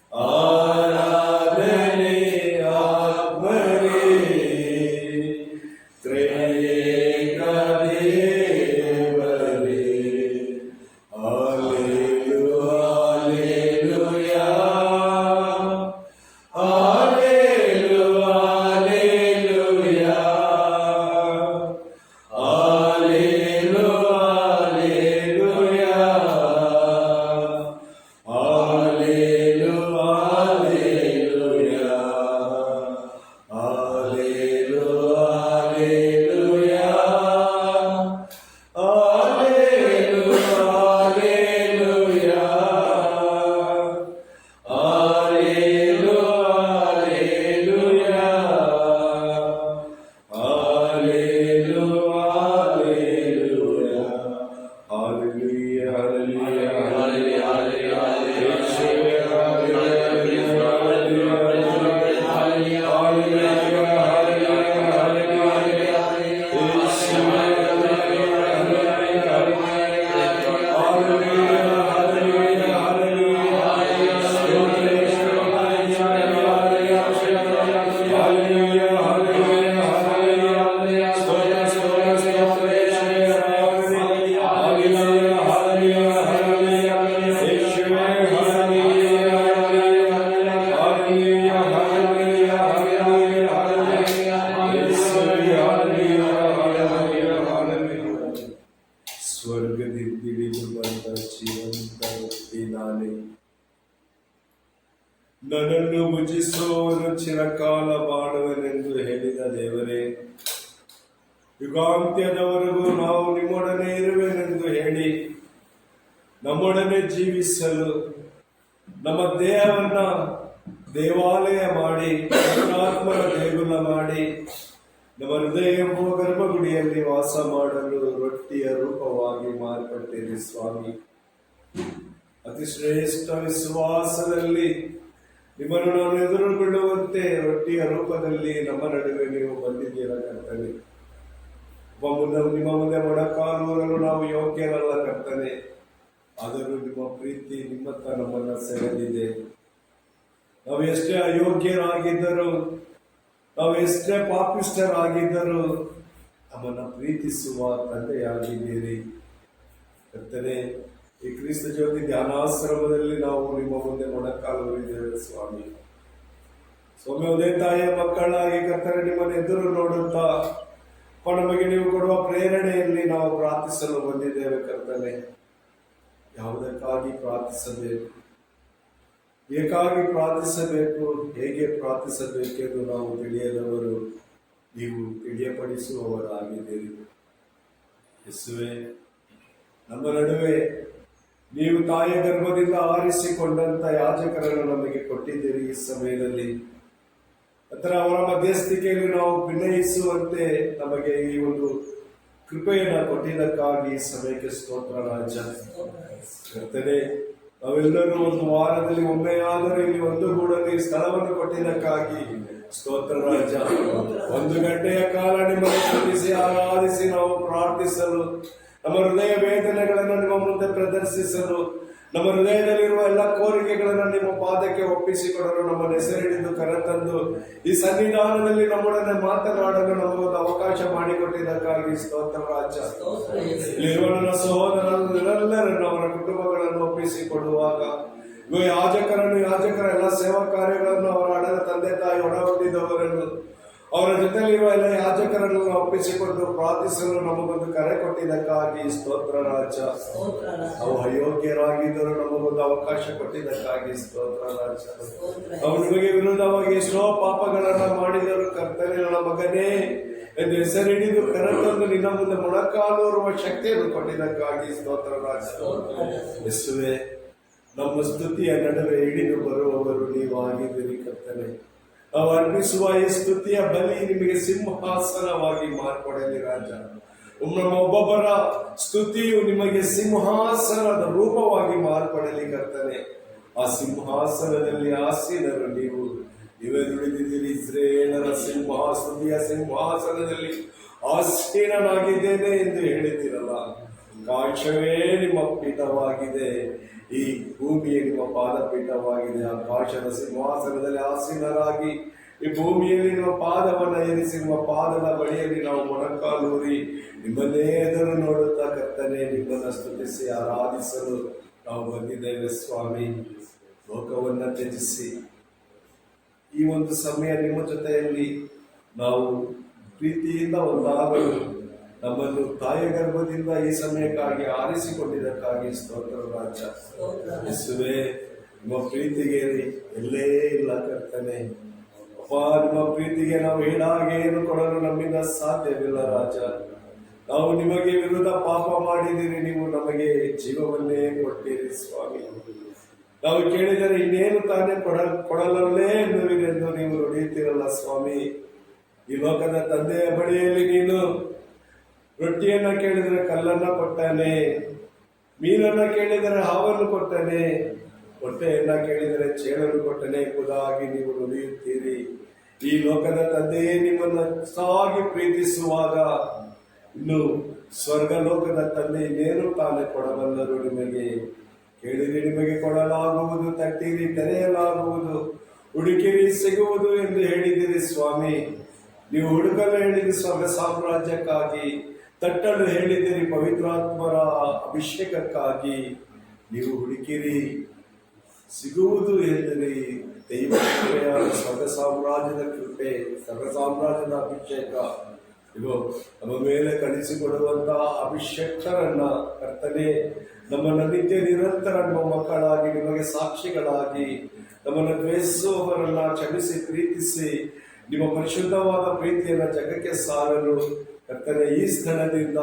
ಆರಾಧನೆ ಪೂಜಿಸುವವನು ಚಿರಕಾಲ ಬಾಳುವನೆಂದು ಹೇಳಿದ ದೇವರೇ, ಯುಗಾಂತ್ಯದವರೆಗೂ ನಾವು ನಿಮ್ಮೊಡನೆ ಇರುವೆನೆಂದು ಹೇಳಿ ನಮ್ಮೊಡನೆ ಜೀವಿಸಲು ನಮ್ಮ ದೇಹವನ್ನ ದೇವಾಲಯ ಮಾಡಿ ಪವಿತ್ರಾತ್ಮನ ದೇಗುಲ ಮಾಡಿ ನಮ್ಮ ಹೃದಯ ಎಂಬುವ ಗರ್ಭಗುಡಿಯಲ್ಲಿ ವಾಸ ಮಾಡಲು ರೊಟ್ಟಿಯ ರೂಪವಾಗಿ ಮಾರ್ಪಟ್ಟಿದೆ ಸ್ವಾಮಿ. ಅತಿ ಶ್ರೇಷ್ಠ ವಿಶ್ವಾಸದಲ್ಲಿ ನಿಮ್ಮನ್ನು ನಾವು ಎದುರುಗೊಳ್ಳುವಂತೆ ರೊಟ್ಟಿಯ ರೂಪದಲ್ಲಿ ನಮ್ಮ ನಡುವೆ ನೀವು ಬಂದಿದ್ದೀರ ಕರ್ತನೆ. ನಿಮ್ಮ ಮುಂದೆ ಮೊಣಕಾಲೂರಲು ನಾವು ಯೋಗ್ಯರಲ್ಲ ಕರ್ತನೆ, ಆದರೂ ನಿಮ್ಮ ಪ್ರೀತಿ ನಿಮ್ಮತ್ತ ನಮ್ಮನ್ನ ಸೆಳೆದಿದೆ. ನಾವು ಎಷ್ಟೇ ಅಯೋಗ್ಯರಾಗಿದ್ದರೂ, ನಾವು ಎಷ್ಟೇ ಪಾಪಿಷ್ಠರಾಗಿದ್ದರೂ ನಮ್ಮನ್ನ ಪ್ರೀತಿಸುವ ತಂದೆಯಾಗಿದ್ದೀರಿ ಕರ್ತನೆ. ಈ ಕ್ರಿಸ್ತ ಜ್ಯೋತಿ ಧ್ಯಾನಾಶ್ರಮದಲ್ಲಿ ನಾವು ನಿಮ್ಮ ಮುಂದೆ ಮೊಣಕಾಲೂರಿದ್ದೇವೆ ಸ್ವಾಮಿ. ಒಂದೇ ತಾಯಿಯ ಮಕ್ಕಳಾಗಿ ಕರ್ತನೆ ನಿಮ್ಮನ್ನು ಎದುರು ನೋಡುತ್ತಾ ನಮಗೆ ನೀವು ಕೊಡುವ ಪ್ರೇರಣೆಯಲ್ಲಿ ನಾವು ಪ್ರಾರ್ಥಿಸಲು ಬಂದಿದ್ದೇವೆ ಕರ್ತನೆ. ಯಾವುದಕ್ಕಾಗಿ ಪ್ರಾರ್ಥಿಸಬೇಕು, ಏಕಾಗಿ ಪ್ರಾರ್ಥಿಸಬೇಕು, ಹೇಗೆ ಪ್ರಾರ್ಥಿಸಬೇಕೆಂದು ನಾವು ತಿಳಿಯದವರು, ನೀವು ತಿಳಿಯಪಡಿಸುವವರಾಗಿದ್ದೀರಿ. ಯೇಸುವೆ, ನಮ್ಮ ನಡುವೆ ನೀವು ತಾಯಿಯ ಗರ್ಭದಿಂದ ಆರಿಸಿಕೊಂಡಂತ ಯಾಜಕರನ್ನು ನಮಗೆ ಕೊಟ್ಟಿದ್ದೀರಿ. ಈ ಸಮಯದಲ್ಲಿ ಅದರ ಅವರ ಮಧ್ಯಸ್ಥಿಕೆಯಲ್ಲಿ ನಾವು ಭಿನ್ನಯಿಸುವಂತೆ ನಮಗೆ ಈ ಒಂದು ಕೃಪೆಯನ್ನು ಕೊಟ್ಟಿದ್ದಕ್ಕಾಗಿ ಈ ಸಮಯಕ್ಕೆ ಸ್ತೋತ್ರ ರಾಜ. ಕರ್ತನೆ, ನಾವೆಲ್ಲರೂ ಒಂದು ವಾರದಲ್ಲಿ ಒಮ್ಮೆಯಾದರೂ ಇಲ್ಲಿ ಒಂದುಗೂಡಲು ಈ ಸ್ಥಳವನ್ನು ಕೊಟ್ಟಿದ್ದಕ್ಕಾಗಿ ಸ್ತೋತ್ರ ರಾಜ. 1 ಗಂಟೆಯ ಕಾಲ ನಿಮ್ಮನ್ನು ಸ್ತುತಿಸಿ ಆರಾಧಿಸಿ ನಾವು ಪ್ರಾರ್ಥಿಸಲು, ನಮ್ಮ ಹೃದಯ ವೇದನೆಗಳನ್ನು ನಿಮ್ಮ ಮುಂದೆ ಪ್ರದರ್ಶಿಸಲು, ನಮ್ಮ ಹೃದಯದಲ್ಲಿರುವ ಎಲ್ಲ ಕೋರಿಕೆಗಳನ್ನು ನಿಮ್ಮ ಪಾದಕ್ಕೆ ಒಪ್ಪಿಸಿಕೊಡಲು, ನಮ್ಮ ಹೆಸರಿಡಿದು ಕರೆತಂದು ಈ ಸನ್ನಿಧಾನದಲ್ಲಿ ನಮ್ಮೊಡನೆ ಮಾತನಾಡಲು ನಮಗೊಂದು ಅವಕಾಶ ಮಾಡಿಕೊಟ್ಟಿದ್ದಕ್ಕಾಗಿ ಸ್ತೋತ್ರ ರಾಜ. ಇಲ್ಲಿರುವ ನನ್ನ ಸಹೋದರರೆಲ್ಲರನ್ನು ಅವರ ಕುಟುಂಬಗಳನ್ನು ಒಪ್ಪಿಸಿಕೊಡುವಾಗ, ಯಾಜಕರ ಎಲ್ಲ ಸೇವಾ ಕಾರ್ಯಗಳನ್ನು ಅವರ ಹಣದ ತಂದೆ ತಾಯಿ ಒಳಗೊಂಡಿದ್ದವರನ್ನು, ಅವರ ಜೊತೆಲಿರುವ ಎಲ್ಲ ಯಾಜಕರನ್ನು ಒಪ್ಪಿಸಿಕೊಂಡು ಪ್ರಾರ್ಥಿಸಲು ನಮಗೊಂದು ಕರೆ ಕೊಟ್ಟಿದ್ದಕ್ಕಾಗಿ ಸ್ತೋತ್ರ ರಾಜ. ನಾವು ಅಯೋಗ್ಯರಾಗಿದ್ದರೂ ನಮಗೊಂದು ಅವಕಾಶ ಕೊಟ್ಟಿದ್ದಕ್ಕಾಗಿ ಸ್ತೋತ್ರ ರಾಜ. ನಾವು ನಿಮಗೆ ವಿರುದ್ಧವಾಗಿ ಎಷ್ಟೋ ಪಾಪಗಳನ್ನ ಮಾಡಿದರು ಕರ್ತನೆ. ನನ್ನ ಮಗನೇ ಎಂದು ಹೆಸರಿಡಿದು ಕರೆತಂದು ನಿನ್ನ ಮುಂದೆ ಮೊಣಕಾಲೂರುವ ಶಕ್ತಿಯನ್ನು ಕೊಟ್ಟಿದ್ದಕ್ಕಾಗಿ ಸ್ತೋತ್ರ ರಾಜ. ಯೇಸುವೆ, ನಮ್ಮ ಸ್ತುತಿಯ ನಡುವೆ ಹಿಡಿದು ಬರುವವರು ನೀವಾಗಿದ್ದೀರಿ ಕರ್ತನೆ. ನಾವು ಅರ್ಪಿಸುವ ಈ ಸ್ತುತಿಯ ಬಲಿ ನಿಮಗೆ ಸಿಂಹಾಸನವಾಗಿ ಮಾರ್ಪಡಲಿ ರಾಜ. ನಮ್ಮ ಒಬ್ಬೊಬ್ಬರ ಸ್ತುತಿಯು ನಿಮಗೆ ಸಿಂಹಾಸನದ ರೂಪವಾಗಿ ಮಾರ್ಪಡಲಿ ಕರ್ತನೆ. ಆ ಸಿಂಹಾಸನದಲ್ಲಿ ಆಸೀನರು ನೀವೇ ನುಡಿದಿದ್ದೀರಿ. ಇಸ್ರೇಲರ ಸ್ತುತಿಯ ಸಿಂಹಾಸನದಲ್ಲಿ ಆಸೀನನಾಗಿದ್ದೇನೆ ಎಂದು ಹೇಳಿದ್ದೀರಲ್ಲ. ಆಕಾಶವೇ ನಿಮ್ಮ ಪೀಠವಾಗಿದೆ, ಈ ಭೂಮಿಯೇ ನಿಮ್ಮ ಪಾದಪೀಠವಾಗಿದೆ. ಆಕಾಶದ ಸಿಂಹಾಸನದಲ್ಲಿ ಆಸೀನರಾಗಿ ಈ ಭೂಮಿಯಲ್ಲಿ ನಿಮ್ಮ ಪಾದವನ್ನು ಏರಿಸಿ ನಿಮ್ಮ ಪಾದದ ಬಳಿಯಲ್ಲಿ ನಾವು ಮೊಣಕಾಲೂರಿ ನಿಮ್ಮನ್ನೇ ಎದುರು ನೋಡುತ್ತಾ ಕರ್ತನೆ ನಿಮ್ಮನ್ನು ಸ್ತುತಿಸಿ ಆರಾಧಿಸಲು ನಾವು ಬಂದಿದ್ದೇವೆ ಸ್ವಾಮಿ. ಲೋಕವನ್ನ ತ್ಯಜಿಸಿ ಈ ಒಂದು ಸಮಯ ನಿಮ್ಮ ಜೊತೆಯಲ್ಲಿ ನಾವು ಪ್ರೀತಿಯಿಂದ ಒಂದಾಗಲು ನಮ್ಮನ್ನು ತಾಯಿಯ ಗರ್ಭದಿಂದ ಈ ಸಮಯಕ್ಕಾಗಿ ಆರಿಸಿಕೊಂಡಿದ್ದಕ್ಕಾಗಿ ಸ್ತೋತ್ರ ರಾಜ. ಯೇಸುವೆ, ನಿಮ್ಮ ಪ್ರೀತಿಗೆ ಎಲ್ಲೇ ಇಲ್ಲ ಕರ್ತನೆ. ಅಪ್ಪ, ನಿಮ್ಮ ಪ್ರೀತಿಗೆ ನಾವು ಹೇಳಾಗೆ ಏನು ಕೊಡಲು ನಮ್ಮಿಂದ ಸಾಧ್ಯವಿಲ್ಲ ರಾಜ. ನಾವು ನಿಮಗೆ ವಿರುದ್ಧ ಪಾಪ ಮಾಡಿದಿರಿ, ನೀವು ನಮಗೆ ಜೀವವನ್ನೇ ಕೊಟ್ಟಿರಿ ಸ್ವಾಮಿ. ನಾವು ಕೇಳಿದರೆ ಇನ್ನೇನು ತಾನೇ ಕೊಡಲಲ್ಲೇ ಎನ್ನುವಿರೆಂದು ನೀವು ನುಡಿಯುತ್ತೀರಲ್ಲ ಸ್ವಾಮಿ. ಈ ಲೋಕದ ತಂದೆಯ ಬಳಿಯಲ್ಲಿ ನೀನು ರೊಟ್ಟಿಯನ್ನ ಕೇಳಿದರೆ ಕಲ್ಲನ್ನ ಕೊಟ್ಟಾನೆ, ಮೀನನ್ನ ಕೇಳಿದರೆ ಹಾವನ್ನು ಕೊಟ್ಟನೆ, ಹೊಟ್ಟೆಯನ್ನ ಕೇಳಿದರೆ ಚೇಳನ್ನು ಕೊಟ್ಟನೆ ಎಂಬುದಾಗಿ ನೀವು ನುಡಿಯುತ್ತೀರಿ. ಈ ಲೋಕದ ತಂದೆಯೇ ನಿಮ್ಮನ್ನು ಸಾಗಿ ಪ್ರೀತಿಸುವಾಗ ಇನ್ನು ಸ್ವರ್ಗ ಲೋಕದ ತಂದೆ ಇನ್ನೇನು ತಾನೇ ಕೊಡಬಲ್ಲರು. ನಿಮಗೆ ಕೇಳಿರಿ ನಿಮಗೆ ಕೊಡಲಾಗುವುದು, ತಟ್ಟಿರಿ ತೆರೆಯಲಾಗುವುದು, ಹುಡುಕಿರಿ ಸಿಗುವುದು ಎಂದು ಹೇಳಿದಿರಿ ಸ್ವಾಮಿ. ನೀವು ಹುಡುಕಲು ಹೇಳಿದಿ ಸ್ವರ್ಗ ಸಾಮ್ರಾಜ್ಯಕ್ಕಾಗಿ, ತಟ್ಟಲು ಹೇಳಿದಿರಿ ಪವಿತ್ರಾತ್ಮರ ಅಭಿಷೇಕಕ್ಕಾಗಿ. ನೀವು ಹುಡುಕಿರಿ ಸಿಗುವುದು ಎಂದರೆ ದೈವ ಕೃಪೆಯಾದ ಸ್ವರ್ಗ ಸಾಮ್ರಾಜ್ಯದ ಕೃಪೆ, ಸ್ವರ್ಗ ಸಾಮ್ರಾಜ್ಯದ ಅಭಿಷೇಕ ಇದು ನಮ್ಮ ಮೇಲೆ ಕಳಿಸಿಕೊಡುವಂತಹ ಅಭಿಷೇಕರನ್ನ ಕರ್ತನೆ, ನಮ್ಮನ್ನು ನಿತ್ಯ ನಿರಂತರ ನಮ್ಮ ಮಕ್ಕಳಾಗಿ ನಿಮಗೆ ಸಾಕ್ಷಿಗಳಾಗಿ ನಮ್ಮನ್ನು ದ್ವೇಷಿಸುವವರನ್ನ ಕ್ಷಮಿಸಿ ಪ್ರೀತಿಸಿ ನಿಮ್ಮ ಪರಿಶುದ್ಧವಾದ ಪ್ರೀತಿಯನ್ನು ಜಗಕ್ಕೆ ಸಾರಲು ಕರ್ತನೆ ಈ ಸ್ಥಳದಿಂದ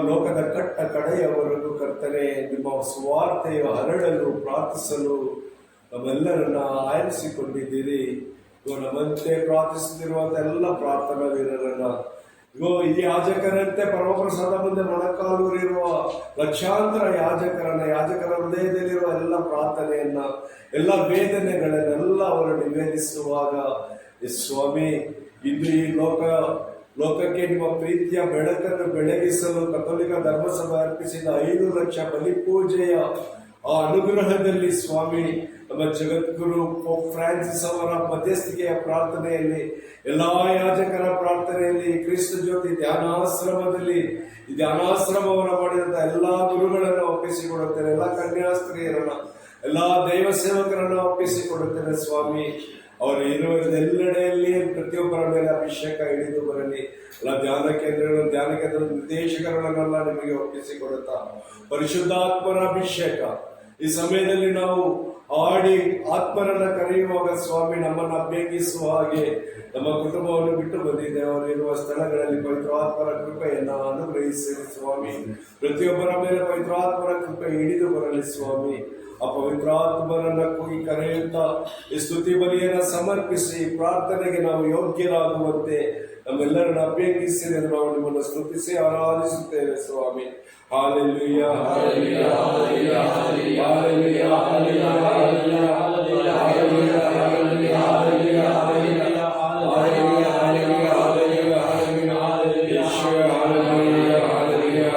ಲೋಕದ ಕಟ್ಟ ಕಡೆಯವರೆಗೂ ಕರ್ತನೆ ನಿಮ್ಮ ಸುವಾರ್ತೆಯ ಹರಡಲು ಪ್ರಾರ್ಥಿಸಲು ನಮ್ಮೆಲ್ಲರನ್ನ ಆರಿಸಿಕೊಂಡಿದ್ದೀರಿ. ನಮ್ಮಂತೆ ಪ್ರಾರ್ಥಿಸುತ್ತಿರುವಂತ ಎಲ್ಲ ಪ್ರಾರ್ಥನಾ ವೀರರನ್ನ ಈ ಯಾಜಕರಂತೆ ಪರಮಪ್ರಸಾದ ಮುಂದೆ ಮೊಣಕಾಲೂರಿರುವ ಲಕ್ಷಾಂತರ ಯಾಜಕರ ಹೃದಯದಲ್ಲಿರುವ ಎಲ್ಲ ಪ್ರಾರ್ಥನೆಯನ್ನ, ಎಲ್ಲ ವೇದನೆಗಳನ್ನೆಲ್ಲ ಅವರು ನಿವೇದಿಸುವಾಗ ಸ್ವಾಮಿ, ಇಂದು ಈ ಲೋಕಕ್ಕೆ ನಿಮ್ಮ ಪ್ರೀತಿಯ ಬೆಳಕನ್ನು ಬೆಳಗಿಸಲು ಕಥೋಲಿಕ ಧರ್ಮಸಭೆ ಅರ್ಪಿಸಿದ 5 ಲಕ್ಷ ಬಲಿಪೂಜೆಯ ಆ ಅನುಗ್ರಹದಲ್ಲಿ ಸ್ವಾಮಿ, ನಮ್ಮ ಜಗದ್ಗುರು ಪೋಪ್ ಫ್ರಾನ್ಸಿಸ್ ಅವರ ಮಧ್ಯಸ್ಥಿಕೆಯ ಪ್ರಾರ್ಥನೆಯಲ್ಲಿ, ಎಲ್ಲಾ ಯಾಜಕರ ಪ್ರಾರ್ಥನೆಯಲ್ಲಿ, ಕ್ರಿಸ್ತ ಜ್ಯೋತಿ ಧ್ಯಾನಾಶ್ರಮದಲ್ಲಿ ಧ್ಯಾನಾಶ್ರಮವನ್ನು ಮಾಡಿದಂತ ಎಲ್ಲಾ ಗುರುಗಳನ್ನು ಒಪ್ಪಿಸಿಕೊಡುತ್ತೇನೆ. ಎಲ್ಲ ಕನ್ಯಾಸ್ತ್ರೀಯರನ್ನ, ಎಲ್ಲಾ ದೈವ ಸೇವಕರನ್ನ ಒಪ್ಪಿಸಿಕೊಡುತ್ತೇನೆ ಸ್ವಾಮಿ. ಅವರು ಇರುವುದೆಲ್ಲೆಡೆಯಲ್ಲಿ ಪ್ರತಿಯೊಬ್ಬರ ಮೇಲೆ ಅಭಿಷೇಕ ಇಳಿದು ಬರಲಿ. ಎಲ್ಲ ಧ್ಯಾನ ಕೇಂದ್ರದ ನಿರ್ದೇಶಕರನ್ನೆಲ್ಲ ನಿಮಗೆ ಒಪ್ಪಿಸಿಕೊಡುತ್ತಾ, ಪರಿಶುದ್ಧಾತ್ಮರ ಅಭಿಷೇಕ ಈ ಸಮಯದಲ್ಲಿ ನಾವು ಆಡಿ ಆತ್ಮರನ್ನ ಕರೆಯುವಾಗ ಸ್ವಾಮಿ, ನಮ್ಮನ್ನು ಅಭ್ಯಂಗಿಸುವ ಹಾಗೆ ನಮ್ಮ ಕುಟುಂಬವನ್ನು ಬಿಟ್ಟು ಬಂದಿದ್ದೇವೆ. ಅವರಿರುವ ಸ್ಥಳಗಳಲ್ಲಿ ಪವಿತ್ರಾತ್ಮರ ಕೃಪೆಯನ್ನು ಅನುಗ್ರಹಿಸಿರಿ ಸ್ವಾಮಿ. ಪ್ರತಿಯೊಬ್ಬರ ಮೇಲೆ ಪವಿತ್ರಾತ್ಮರ ಕೃಪೆ ಹಿಡಿದು ಬರಲಿ ಸ್ವಾಮಿ. ಆ ಪವಿತ್ರಾತ್ಮರನ್ನ ಕೂಗಿ ಕರೆಯುತ್ತಾ ಈ ಸ್ತುತಿ ಬಲಿಯನ್ನು ಸಮರ್ಪಿಸಿ ಪ್ರಾರ್ಥನೆಗೆ ನಾವು ಯೋಗ್ಯರಾಗುವಂತೆ ನಮ್ಮೆಲ್ಲರನ್ನ ಅಭ್ಯಂಗಿಸಿ ನಾವು ನಿಮ್ಮನ್ನು ಸ್ತುತಿಸಿ ಆರಾಧಿಸುತ್ತೇವೆ ಸ್ವಾಮಿ. Hallelujah, hallelujah, hallelujah, hallelujah, hallelujah, hallelujah, hallelujah, hallelujah, hallelujah, hallelujah, hallelujah, hallelujah, hallelujah, hallelujah, hallelujah,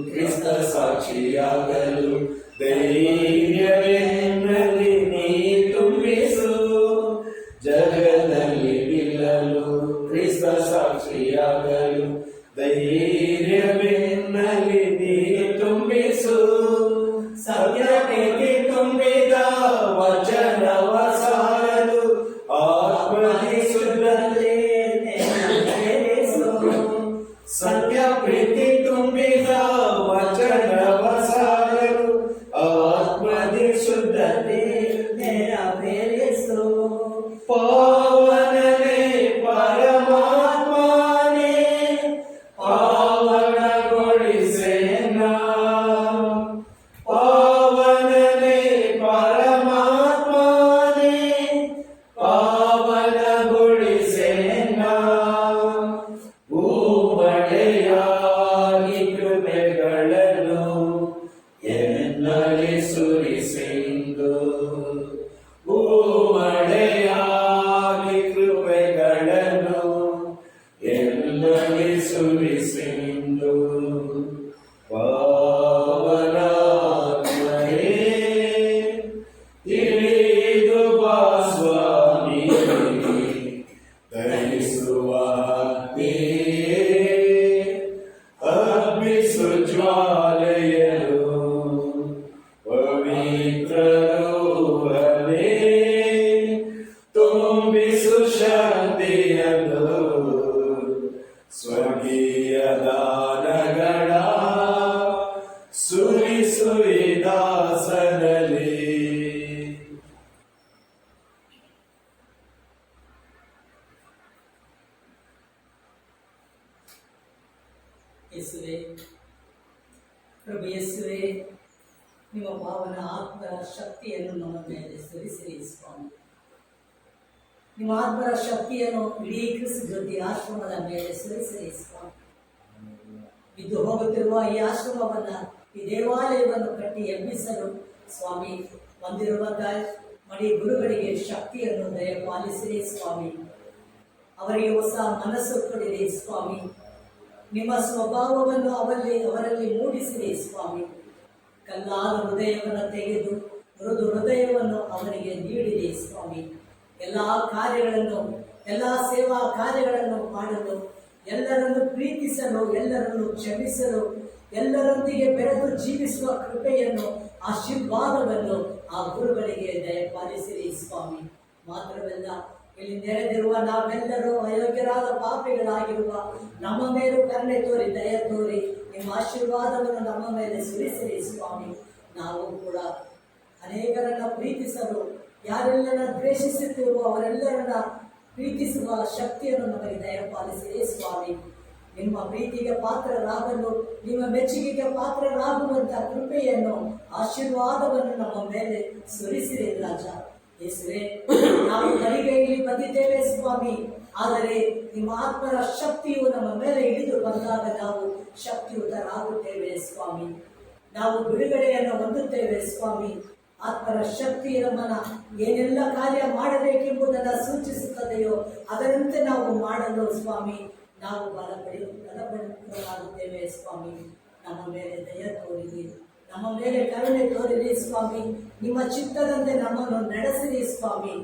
ಕ್ರಿಸ್ತ ಸಾಕ್ಷಿಯಾಗಲು ಧೈರ್ಯವೆನ್ನಲಿ ಪಾವನನೇ ಪರಮಾತ್ಮನೇ ಪಾವನಗೊಳಿಸೇನ. ಪಾವನನೇ ಪರಮಾತ್ಮನೇ ಪಾವನಗೊಳಿಸೇನ. ಭೂಮಳೆಯಾಗಿ ಕೃಪೆಗಳನ್ನು ಎನ್ನಲಿ ಸುರಿಸೆಂದು. ಭೂಮಳೆಯಾಗಿ ಕೃಪೆಗಳನ್ನು ಎನ್ನಲಿ ಸುರಿಸೆಂದು. ಪಾವನಾತ್ಮನೇ ತಿಳಿದು ಬಾ ಸ್ವಾಮಿ, ಧರಿಸುವ ಅಗ್ನಿಯೇ ಹಬ್ಬಿಸು ಜ್ವಾಲೆಯನು. ಪವಿತ್ರ ರೂಹನೇ ತುಂಬಿಸು ಶಕ್ತಿಯನ್ನು. ಸ್ವರ್ಗೀಯ ದಾನಗಳ ಸುರಿಸು ಈ ದಾಸನಲ್ಲಿ. ಯೇಸುವೆ, ಪ್ರಭು ಯೇಸುವೆ, ನಿಮ್ಮ ಪಾವನ ಆತ್ಮರ ಶಕ್ತಿಯನ್ನು ನಮ್ಮ ಮೇಲೆ ಸುರಿಸಿರಿ ಸ್ವಾಮಿ. ನಿಮ್ಮ ಆತ್ಮರ ಶಕ್ತಿಯನ್ನು ಇಡೀ ಕ್ರಿಸ್ತ ಜ್ಯೋತಿ ಆಶ್ರಮದ ಮೇಲೆ ಸುರಿಸಿರಿ ಸ್ವಾಮಿ. ಬಿದ್ದು ಹೋಗುತ್ತಿರುವ ಈ ಆಶ್ರಮವನ್ನ, ಈ ದೇವಾಲಯವನ್ನು ಕಟ್ಟಿ ಎಬ್ಬಿಸಲು ಸ್ವಾಮಿ ಬಂದಿರುವಂತಹ ಮಡಿ ಗುರುಗಳಿಗೆ ಶಕ್ತಿಯನ್ನು ದಯಪಾಲಿಸಿರಿ ಸ್ವಾಮಿ. ಅವರಿಗೆ ಹೊಸ ಮನಸ್ಸು ಕೊಡಿರಿ ಸ್ವಾಮಿ. ನಿಮ್ಮ ಸ್ವಭಾವವನ್ನು ಅವರಲ್ಲಿ ಮೂಡಿಸಿರಿ ಸ್ವಾಮಿ. ಕಲ್ಲಾದ ಹೃದಯವನ್ನು ತೆಗೆದು ಮೃದು ಹೃದಯವನ್ನು ಅವರಿಗೆ ನೀಡಿರಿ ಸ್ವಾಮಿ. ಎಲ್ಲ ಕಾರ್ಯಗಳನ್ನು, ಎಲ್ಲ ಸೇವಾ ಕಾರ್ಯಗಳನ್ನು ಮಾಡಲು, ಎಲ್ಲರನ್ನು ಪ್ರೀತಿಸಲು, ಎಲ್ಲರನ್ನು ಕ್ಷಮಿಸಲು, ಎಲ್ಲರೊಂದಿಗೆ ಬೆರೆತು ಜೀವಿಸುವ ಕೃಪೆಯನ್ನು, ಆಶೀರ್ವಾದವನ್ನು ಆ ಗುರುಗಳಿಗೆ ದಯಪಾಲಿಸಿರಿ ಸ್ವಾಮಿ. ಮಾತ್ರವಲ್ಲ, ಇಲ್ಲಿ ನೆರೆದಿರುವ ನಾವೆಲ್ಲರೂ ಅಯೋಗ್ಯರಾದ ಪಾಪಿಗಳಾಗಿರುವ ನಮ್ಮ ಮೇಲೂ ಕರುಣೆ ತೋರಿ, ದಯ ತೋರಿ ನಿಮ್ಮ ಆಶೀರ್ವಾದವನ್ನು ನಮ್ಮ ಮೇಲೆ ಸುರಿಸಿರಿ ಸ್ವಾಮಿ. ನಾವು ಕೂಡ ಅನೇಕರನ್ನ ಪ್ರೀತಿಸಲು, ಯಾರೆಲ್ಲರನ್ನ ದ್ವೇಷಿಸುತ್ತಿರುವ ಅವರೆಲ್ಲರನ್ನ ಪ್ರೀತಿಸುವ ಶಕ್ತಿಯನ್ನು ನಮಗೆ ದಯಪಾಲಿಸಿರಿ ಸ್ವಾಮಿ. ನಿಮ್ಮ ಪ್ರೀತಿಗೆ ಪಾತ್ರರಾಗಲು, ನಿಮ್ಮ ಮೆಚ್ಚುಗೆಗೆ ಪಾತ್ರರಾಗುವಂತ ಕೃಪೆಯನ್ನು, ಆಶೀರ್ವಾದವನ್ನು ನಮ್ಮ ಮೇಲೆ ಸುರಿಸಿರಿ ರಾಜ. ಯೇಸುವೆ, ನಾವು ಬರಿಗೈಲಿ ಬಂದಿದ್ದೇವೆ ಸ್ವಾಮಿ, ಆದರೆ ನಿಮ್ಮ ಆತ್ಮರ ಶಕ್ತಿಯು ನಮ್ಮ ಮೇಲೆ ಇಳಿದು ಬಂದಾಗ ನಾವು ಶಕ್ತಿಯುತರಾಗುತ್ತೇವೆ ಸ್ವಾಮಿ. ನಾವು ಬಿಡುಗಡೆಯನ್ನು ಹೊಂದುತ್ತೇವೆ ಸ್ವಾಮಿ. ಆತ್ಮರ ಶಕ್ತಿ ನಮ್ಮನ್ನ ಏನೆಲ್ಲ ಕಾರ್ಯ ಮಾಡಬೇಕೆಂಬುದನ್ನು ಸೂಚಿಸುತ್ತದೆಯೋ ಅದರಂತೆ ನಾವು ಮಾಡಲು ಸ್ವಾಮಿ ನಾವು ಬಲಪಡಿಸಲಾಗುತ್ತೇವೆ ಸ್ವಾಮಿ. ನಮ್ಮ ಮೇಲೆ ದಯ ತೋರಿರಿ, ನಮ್ಮ ಮೇಲೆ ಕರುಣೆ ತೋರಿರಿ ಸ್ವಾಮಿ. ನಿಮ್ಮ ಚಿತ್ತದಂತೆ ನಮ್ಮನ್ನು ನಡೆಸಿರಿ ಸ್ವಾಮಿ.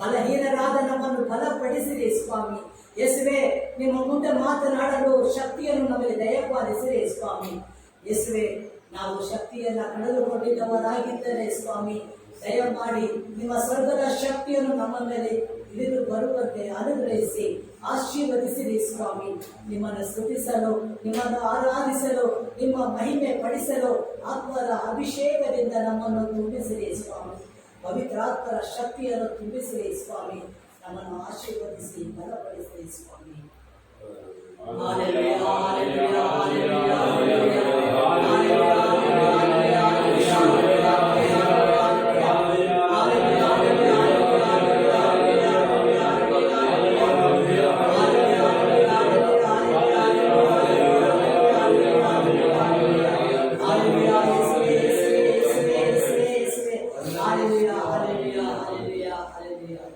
ಬಲಹೀನರಾದ ನಮ್ಮನ್ನು ಬಲಪಡಿಸಿರಿ ಸ್ವಾಮಿ. ಯೇಸುವೆ, ನಿಮ್ಮ ಮುಂದೆ ಮಾತನಾಡಲು ಶಕ್ತಿಯನ್ನು ನಮಗೆ ದಯಪಾಲಿಸಿರಿ ಸ್ವಾಮಿ. ಯೇಸುವೆ, ನಾವು ಶಕ್ತಿಯನ್ನ ಕಳೆದುಕೊಂಡಿದ್ದವರಾಗಿದ್ದರೆ ಸ್ವಾಮಿ, ದಯಮಾಡಿ ನಿಮ್ಮ ಸ್ವರ್ಗದ ಶಕ್ತಿಯನ್ನು ನಮ್ಮ ಮೇಲೆ ಇಳಿದು ಬರುವಂತೆ ಅನುಗ್ರಹಿಸಿ ಆಶೀರ್ವದಿಸಿರಿ ಸ್ವಾಮಿ. ನಿಮ್ಮನ್ನು ಸ್ತುತಿಸಲು, ನಿಮ್ಮನ್ನು ಆರಾಧಿಸಲು, ನಿಮ್ಮ ಮಹಿಮೆ ಪಡಿಸಲು ಆತ್ಮರ ಅಭಿಷೇಕದಿಂದ ನಮ್ಮನ್ನು ತುಂಬಿಸಿರಿ ಸ್ವಾಮಿ. ಪವಿತ್ರಾತ್ಮರ ಶಕ್ತಿಯನ್ನು ತುಂಬಿಸಿರಿ ಸ್ವಾಮಿ. ನಮ್ಮನ್ನು ಆಶೀರ್ವದಿಸಿ ಬಲಪಡಿಸಿರಿ ಸ್ವಾಮಿ. Hallelujah, hallelujah, hallelujah, hallelujah.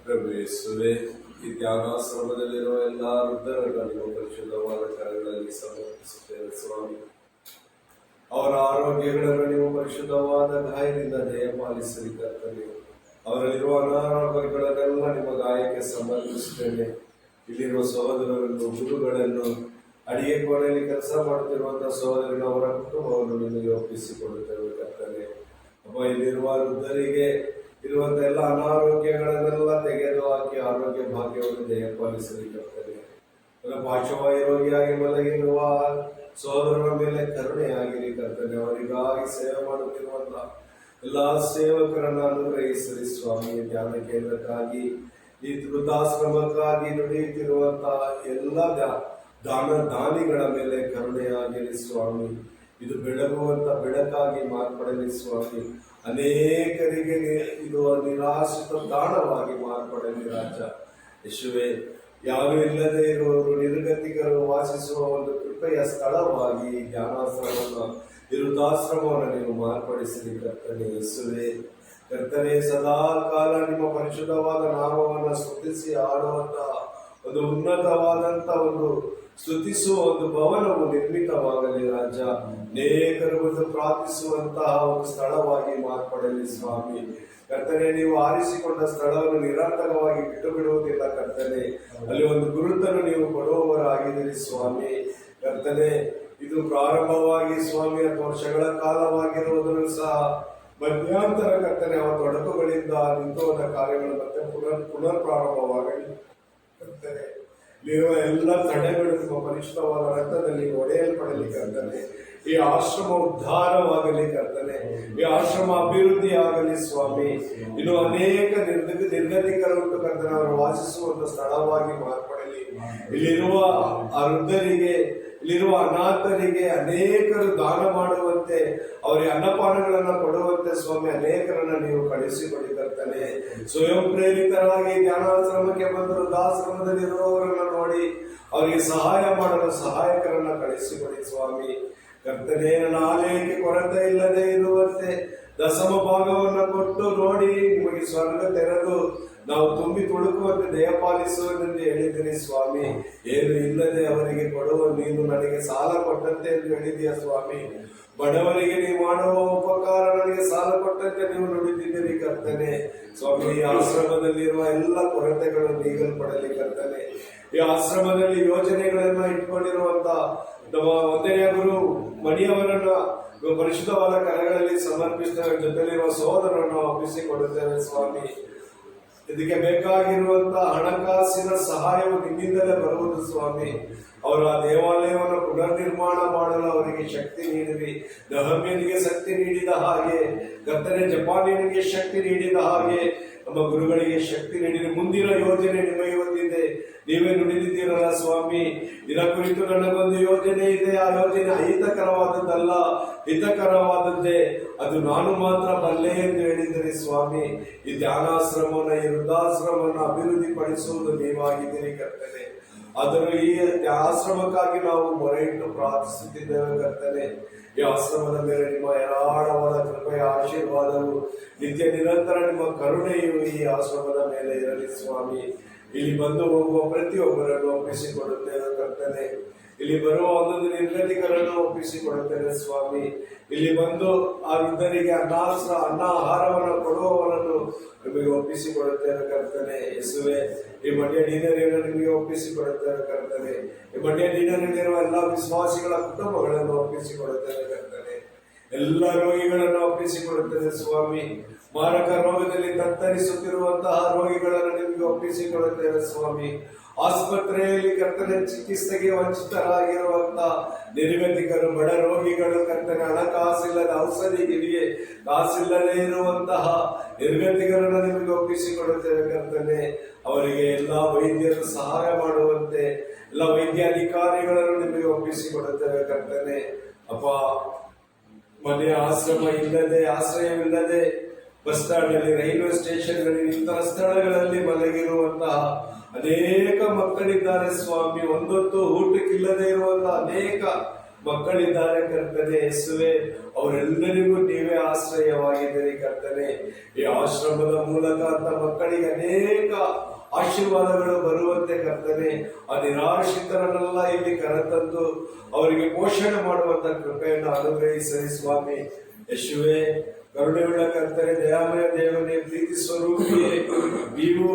ಪ್ರಭು ಯೇಸುವೆ, ಈ ತ್ಯಾಗಾಶ್ರಮದಲ್ಲಿರುವ ಎಲ್ಲ ವೃದ್ಧರನ್ನು ಪರಿಶುದ್ಧವಾದ ಕರಗಳಲ್ಲಿ ಸಮರ್ಪಿಸುತ್ತೇವೆ ಸ್ವಾಮಿ. ಅವರ ಆರೋಗ್ಯಗಳನ್ನು ನೀವು ಪರಿಶುದ್ಧವಾದ ಗಾಯದಿಂದ ದಯಪಾಲಿಸಲಿ ಕರ್ತನೆ. ಅವರಲ್ಲಿರುವ ಅನಾರೋಗ್ಯಗಳನ್ನೆಲ್ಲ ನಿಮ್ಮ ಗಾಯಕ್ಕೆ ಸಮರ್ಪಿಸುತ್ತೇನೆ. ಇಲ್ಲಿರುವ ಸಹೋದರರನ್ನು, ಗುರುಗಳನ್ನು, ಅಡಿಗೆ ಕೋಣೆಯಲ್ಲಿ ಕೆಲಸ ಮಾಡುತ್ತಿರುವಂತಹ ಸಹೋದರರು, ಅವರ ಕುಟುಂಬವನ್ನು ನಿಮಗೆ ಒಪ್ಪಿಸಿಕೊಡುತ್ತೇವೆ ಕರ್ತನೆ. ಅಪ್ಪ, ಇಲ್ಲಿರುವ ವೃದ್ಧರಿಗೆ ಇರುವಂತ ಎಲ್ಲ ಅನಾರೋಗ್ಯಗಳನ್ನೆಲ್ಲ ತೆಗೆದು ಹಾಕಿ ಆರೋಗ್ಯ ಭಾಗ್ಯವನ್ನು ದಯಪಾಲಿಸಲಿ ಕರ್ತನೆ. ಪಾರ್ಶ್ವವಾಯು ರೋಗಿಯಾಗಿ ಮಲಗಿರುವ ಸಹೋದರರ ಮೇಲೆ ಕರುಣೆಯಾಗಿರಿ ಕರ್ತನೆ. ಅವರಿಗಾಗಿ ಸೇವೆ ಮಾಡುತ್ತಿರುವಂತಹ ಎಲ್ಲಾ ಸೇವಕರನ್ನು ಅನುಗ್ರಹಿಸಲಿ ಸ್ವಾಮಿ. ಧ್ಯಾನ ಕೇಂದ್ರಕ್ಕಾಗಿ ಈ ವೃದ್ಧಾಶ್ರಮಕ್ಕಾಗಿ ನುಡಿಯುತ್ತಿರುವಂತಹ ಎಲ್ಲ ದಾನಿಗಳ ಮೇಲೆ ಕರುಣೆಯಾಗಿರಿ ಸ್ವಾಮಿ. ಇದು ಬೆಳಗುವಂತ ಬೆಳಕಾಗಿ ಮಾರ್ಪಡಲಿ ಸ್ವಾಮಿ. ಅನೇಕರಿಗೆ ಇದು ನಿರಾಶ್ರಿತ ತಾಣವಾಗಿ ಮಾರ್ಪಡಲಿ ರಾಜ. ಯೇಸುವೆ, ಯಾರು ಇಲ್ಲದೆ ಇರುವವರು ನಿರ್ಗತಿಕರು ವಾಸಿಸುವ ಒಂದು ಕೃಪೆಯ ಸ್ಥಳವಾಗಿ ಧ್ಯಾನಾಶ್ರಮವನ್ನು ವೃದ್ಧಾಶ್ರಮವನ್ನು ನೀವು ಮಾರ್ಪಡಿಸಿರಿ ಕರ್ತನೆ. ಯೇಸುವೆ ಕರ್ತನೆ, ಸದಾ ಕಾಲ ನಿಮ್ಮ ಪರಿಶುದ್ಧವಾದ ನಾಮವನ್ನು ಸ್ತುತಿಸಿ ಆಡುವಂತಹ ಒಂದು ಉನ್ನತವಾದಂತ ಒಂದು ಸ್ತುತಿಸುವ ಒಂದು ಭವನವು ನಿರ್ಮಿತವಾಗಲಿ ರಾಜ. ಅನೇಕರು ಬಂದು ಪ್ರಾರ್ಥಿಸುವಂತಹ ಒಂದು ಸ್ಥಳವಾಗಿ ಮಾರ್ಪಡಲಿ ಸ್ವಾಮಿ. ಕರ್ತನೆ, ನೀವು ಆರಿಸಿಕೊಂಡ ಸ್ಥಳವನ್ನು ನಿರರ್ಥಕವಾಗಿ ಬಿಟ್ಟು ಬಿಡುವುದಿಲ್ಲ ಕರ್ತನೆ. ಅಲ್ಲಿ ಒಂದು ಗುರುತನ್ನು ನೀವು ಕೊಡುವವರಾಗಿದ್ದೀರಿ ಸ್ವಾಮಿ. ಕರ್ತನೆ, ಇದು ಪ್ರಾರಂಭವಾಗಿ ಸ್ವಾಮಿ 10 ವರ್ಷಗಳ ಕಾಲವಾಗಿರುವುದನ್ನು ಸಹ ಮಧ್ಯಂತರ ಕರ್ತನೆ ಅವರ ತೊಡಕುಗಳಿಂದ ನಿಂತು ಹೋದ ಕಾರ್ಯಗಳು ಮತ್ತೆ ಪುನರ್ ಪ್ರಾರಂಭವಾಗಲಿ ಕರ್ತನೆ. ಇಲ್ಲಿರುವ ಎಲ್ಲ ತಡೆಗಳು ನಿಮ್ಮ ಪರಿಶುದ್ಧವಾದ ರಕ್ತದಲ್ಲಿ ಒಡೆಯಲ್ಪಡಲಿ ಕರ್ತನೆ. ಈ ಆಶ್ರಮ ಉದ್ಧಾರವಾಗಲಿ ಕರ್ತನೆ. ಈ ಆಶ್ರಮ ಅಭಿವೃದ್ಧಿ ಆಗಲಿ ಸ್ವಾಮಿ. ಇನ್ನು ಅನೇಕ ನಿರ್ಗತಿಕರುಂಟು ಕರ್ತನೆ, ಅವರು ವಾಸಿಸುವಂತ ಸ್ಥಳವಾಗಿ ಮಾರ್ಪಡಲಿ. ಇಲ್ಲಿರುವ ವೃದ್ಧರಿಗೆ, ಇಲ್ಲಿರುವ ಅನಾಥರಿಗೆ ಅನೇಕರು ದಾನ ಮಾಡುವಂತೆ, ಅವರಿಗೆ ಅನ್ನಪಾನಗಳನ್ನು ಕೊಡುವಂತೆ ಸ್ವಾಮಿ ಅನೇಕರನ್ನ ನೀವು ಕಳಿಸಿಕೊಡಿ ಕರ್ತನೆ. ಸ್ವಯಂ ಪ್ರೇರಿತರಾಗಿ ಧ್ಯಾನಾಶ್ರಮಕ್ಕೆ ಬಂದು ವೃದ್ಧಾಶ್ರಮದಲ್ಲಿರುವವರನ್ನ ನೋಡಿ ಅವರಿಗೆ ಸಹಾಯ ಮಾಡಲು ಸಹಾಯಕರನ್ನ ಕಳಿಸಿಕೊಡಿ ಸ್ವಾಮಿ. ಕರ್ತನೆ, ನನ್ನ ಆಲಯಕ್ಕೆ ಕೊರತೆ ಇಲ್ಲದೆ ಇರುವಂತೆ ದಶಮ ಭಾಗವನ್ನು ಕೊಟ್ಟು ನೋಡಿ ನಿಮಗೆ ಸ್ವರ್ಗ ತೆರೆದು ನಾವು ತುಂಬಿ ತುಳುಕುವಂತೆ ದಯಪಾಲಿಸುವುದೆಂದು ಹೇಳಿದ್ದೀರಿ ಸ್ವಾಮಿ. ಏನು ಇಲ್ಲದೆ ಅವರಿಗೆ ಕೊಡುವ ನೀನು ನನಗೆ ಸಾಲ ಕೊಟ್ಟಂತೆ ಎಂದು ಹೇಳಿದೀಯ ಸ್ವಾಮಿ. ಬಡವರಿಗೆ ನೀವು ಮಾಡುವ ಉಪಕಾರ ನನಗೆ ಸಾಲ ಕೊಟ್ಟಂತೆ ನೀವು ನುಡಿದಿದ್ದೀರಿ ಕರ್ತನೆ. ಸ್ವಾಮಿ, ಈ ಆಶ್ರಮದಲ್ಲಿರುವ ಎಲ್ಲ ಕೊರತೆಗಳು ನೀಗಲ್ಪಡಲಿ ಕರ್ತನೆ. ಈ ಆಶ್ರಮದಲ್ಲಿ ಯೋಜನೆಗಳನ್ನ ಇಟ್ಕೊಂಡಿರುವಂತ ನಮ್ಮ ಒಂದನೆಯ ಗುರು ಮಣಿಯವರನ್ನ ಪರಿಶುದ್ಧವಾದ ಕರೆಗಳಲ್ಲಿ ಸಮರ್ಪಿಸುವ ಜೊತೆಲಿರುವ ಸೋದರನ್ನು ಒಪ್ಪಿಸಿಕೊಡುತ್ತೇವೆ ಸ್ವಾಮಿ. ಇದಕ್ಕೆ ಬೇಕಾಗಿರುವಂತಹ ಹಣಕಾಸಿನ ಸಹಾಯವು ನಿಮ್ಮಿಂದಲೇ ಬರುವುದು ಸ್ವಾಮಿ. ಅವರ ದೇವಾಲಯವನ್ನು ಪುನರ್ ನಿರ್ಮಾಣ ಮಾಡಲು ಅವರಿಗೆ ಶಕ್ತಿ ನೀಡಿರಿ. ನಹಮ್ಯನಿಗೆ ಶಕ್ತಿ ನೀಡಿದ ಹಾಗೆ ಕರ್ತನೆ, ಜಪಾನಿಯನಿಗೆ ಶಕ್ತಿ ನೀಡಿದ ಹಾಗೆ ನಮ್ಮ ಗುರುಗಳಿಗೆ ಶಕ್ತಿ ನೀಡಿರಿ. ಮುಂದಿನ ಯೋಜನೆ ನಿಮಗೆ ಬಂದಿದೆ, ನೀವೇ ನುಡಿದಿದ್ದೀರಲ್ಲ ಸ್ವಾಮಿ. ಇದರ ಕುರಿತು ನನಗೊಂದು ಯೋಜನೆ ಇದೆ, ಆ ಯೋಜನೆ ಅಹಿತಕರವಾದದ್ದಲ್ಲ, ಹಿತಕರವಾದದ್ದೇ, ಅದು ನಾನು ಮಾತ್ರ ಬಲ್ಲೆ ಎಂದು ಹೇಳಿದ್ದೀರಿ ಸ್ವಾಮಿ. ಈ ಧ್ಯಾನಾಶ್ರಮವನ್ನು, ಈ ವೃದ್ಧಾಶ್ರಮವನ್ನು ಅಭಿವೃದ್ಧಿ ಪಡಿಸುವುದು ನೀವಾಗಿದ್ದೀರಿ ಕರ್ತನೆ. ಆದರೂ ಈ ಆಶ್ರಮಕ್ಕಾಗಿ ನಾವು ಮೊರೆ ಇಟ್ಟು ಪ್ರಾರ್ಥಿಸುತ್ತಿದ್ದೇವೆ ಕರ್ತನೆ. ಈ ಆಶ್ರಮದ ಮೇಲೆ ನಿಮ್ಮ ಹೇರಾಳವಾದ ಕೃಪೆಯ ಆಶೀರ್ವಾದವು ನಿತ್ಯ ನಿರಂತರ ನಿಮ್ಮ ಕರುಣೆಯು ಈ ಆಶ್ರಮದ ಮೇಲೆ ಇರಲಿ ಸ್ವಾಮಿ. ಇಲ್ಲಿ ಬಂದು ಹೋಗುವ ಪ್ರತಿಯೊಬ್ಬರನ್ನು ಒಪ್ಪಿಸಿಕೊಡುತ್ತೇವೆ ಕರ್ತನೆ. ಇಲ್ಲಿ ಬರುವ ಒಂದೊಂದು ನಿರ್ಗತಿಕರನ್ನು ಒಪ್ಪಿಸಿಕೊಡುತ್ತೇನೆ ಸ್ವಾಮಿ. ಇಲ್ಲಿ ಬಂದು ಆ ವೃದ್ಧರಿಗೆ ಅನ್ನ ಆಹಾರವನ್ನು ಕೊಡುವವರನ್ನು ನಿಮಗೆ ಒಪ್ಪಿಸಿಕೊಡುತ್ತೇವೆ ಕರ್ತನೆ. ಯೇಸುವೆ, ಈ ಮಂಡ್ಯ ಡೀನರಿಯನ್ನು ನಿಮಗೆ ಒಪ್ಪಿಸಿಕೊಡುತ್ತೇವೆ ಕರ್ತನೆ. ಈ ಮಂಡ್ಯ ಡೀನರಿಯಲ್ಲಿರುವ ಎಲ್ಲ ವಿಶ್ವಾಸಿಗಳ ಕುಟುಂಬಗಳನ್ನು ಒಪ್ಪಿಸಿಕೊಡುತ್ತೇವೆ ಕರ್ತನೆ. ಎಲ್ಲ ರೋಗಿಗಳನ್ನು ಒಪ್ಪಿಸಿಕೊಡುತ್ತೇವೆ ಸ್ವಾಮಿ. ಮಾರಕ ರೋಗದಲ್ಲಿ ತತ್ತರಿಸುತ್ತಿರುವಂತಹ ರೋಗಿಗಳನ್ನು ನಿಮಗೆ ಒಪ್ಪಿಸಿಕೊಡುತ್ತೇವೆ ಸ್ವಾಮಿ. ಆಸ್ಪತ್ರೆಯಲ್ಲಿ ಕರ್ತನೆ ಚಿಕಿತ್ಸೆಗೆ ವಂಚಿತರಾಗಿರುವಂತಹ ನಿರ್ಗತಿಕರು, ಬಡ ರೋಗಿಗಳು ಕರ್ತನೆ, ಹಣಕಾಸಿಲ್ಲದ ಔಷಧಿಗಳಿಗೆ ಕಾಸಿಲ್ಲದೆ ಇರುವಂತಹ ನಿರ್ಗತಿಕರನ್ನು ನಿಮಗೆ ಒಪ್ಪಿಸಿಕೊಡುತ್ತೇವೆ ಕರ್ತನೆ. ಅವರಿಗೆ ಎಲ್ಲಾ ವೈದ್ಯರು ಸಹಾಯ ಮಾಡುವಂತೆ ಎಲ್ಲ ವೈದ್ಯಾಧಿಕಾರಿಗಳನ್ನು ನಿಮಗೆ ಒಪ್ಪಿಸಿಕೊಡುತ್ತೇವೆ ಕರ್ತನೆ. ಅಪ್ಪ, ಮನೆಯ ಆಶ್ರಮ ಇಲ್ಲದೆ, ಆಶ್ರಯವಿಲ್ಲದೆ, ಬಸ್ ಸ್ಟ್ಯಾಂಡ್ ಅಲ್ಲಿ, ರೈಲ್ವೆ ಸ್ಟೇಷನ್ಗಳಲ್ಲಿ, ಇಂತಹ ಸ್ಥಳಗಳಲ್ಲಿ ಮಲಗಿರುವಂತಹ ಅನೇಕ ಮಕ್ಕಳಿದ್ದಾರೆ ಸ್ವಾಮಿ. ಒಂದೊತ್ತು ಊಟಕ್ಕಿಲ್ಲದೆ ಇರುವಂತಹ ಅನೇಕ ಮಕ್ಕಳಿದ್ದಾರೆ ಕರ್ತನೆ. ಯೇಸುವೆ, ಅವರೆಲ್ಲರಿಗೂ ನೀವೇ ಆಶ್ರಯವಾಗಿದ್ದೀರಿ ಕರ್ತನೆ. ಈ ಆಶ್ರಮದ ಮೂಲಕ ಅಂತ ಮಕ್ಕಳಿಗೆ ಅನೇಕ ಆಶೀರ್ವಾದಗಳು ಬರುವಂತೆ ಕರ್ತನೆ, ಆ ನಿರಾಶ್ರಿತರನ್ನೆಲ್ಲ ಇಲ್ಲಿ ಕರೆತಂದು ಅವರಿಗೆ ಪೋಷಣೆ ಮಾಡುವಂತ ಕೃಪೆಯನ್ನು ಅನುಗ್ರಹಿಸಲಿ ಸ್ವಾಮಿ. ಯೇಸುವೆ, ಕರುಣೆಯುಳ್ಳ ಕರ್ತನೆ, ದಯಾಮಯ ದೇವನೇ, ಪ್ರೀತಿ ಸ್ವರೂಪಿಯೇ, ನೀವು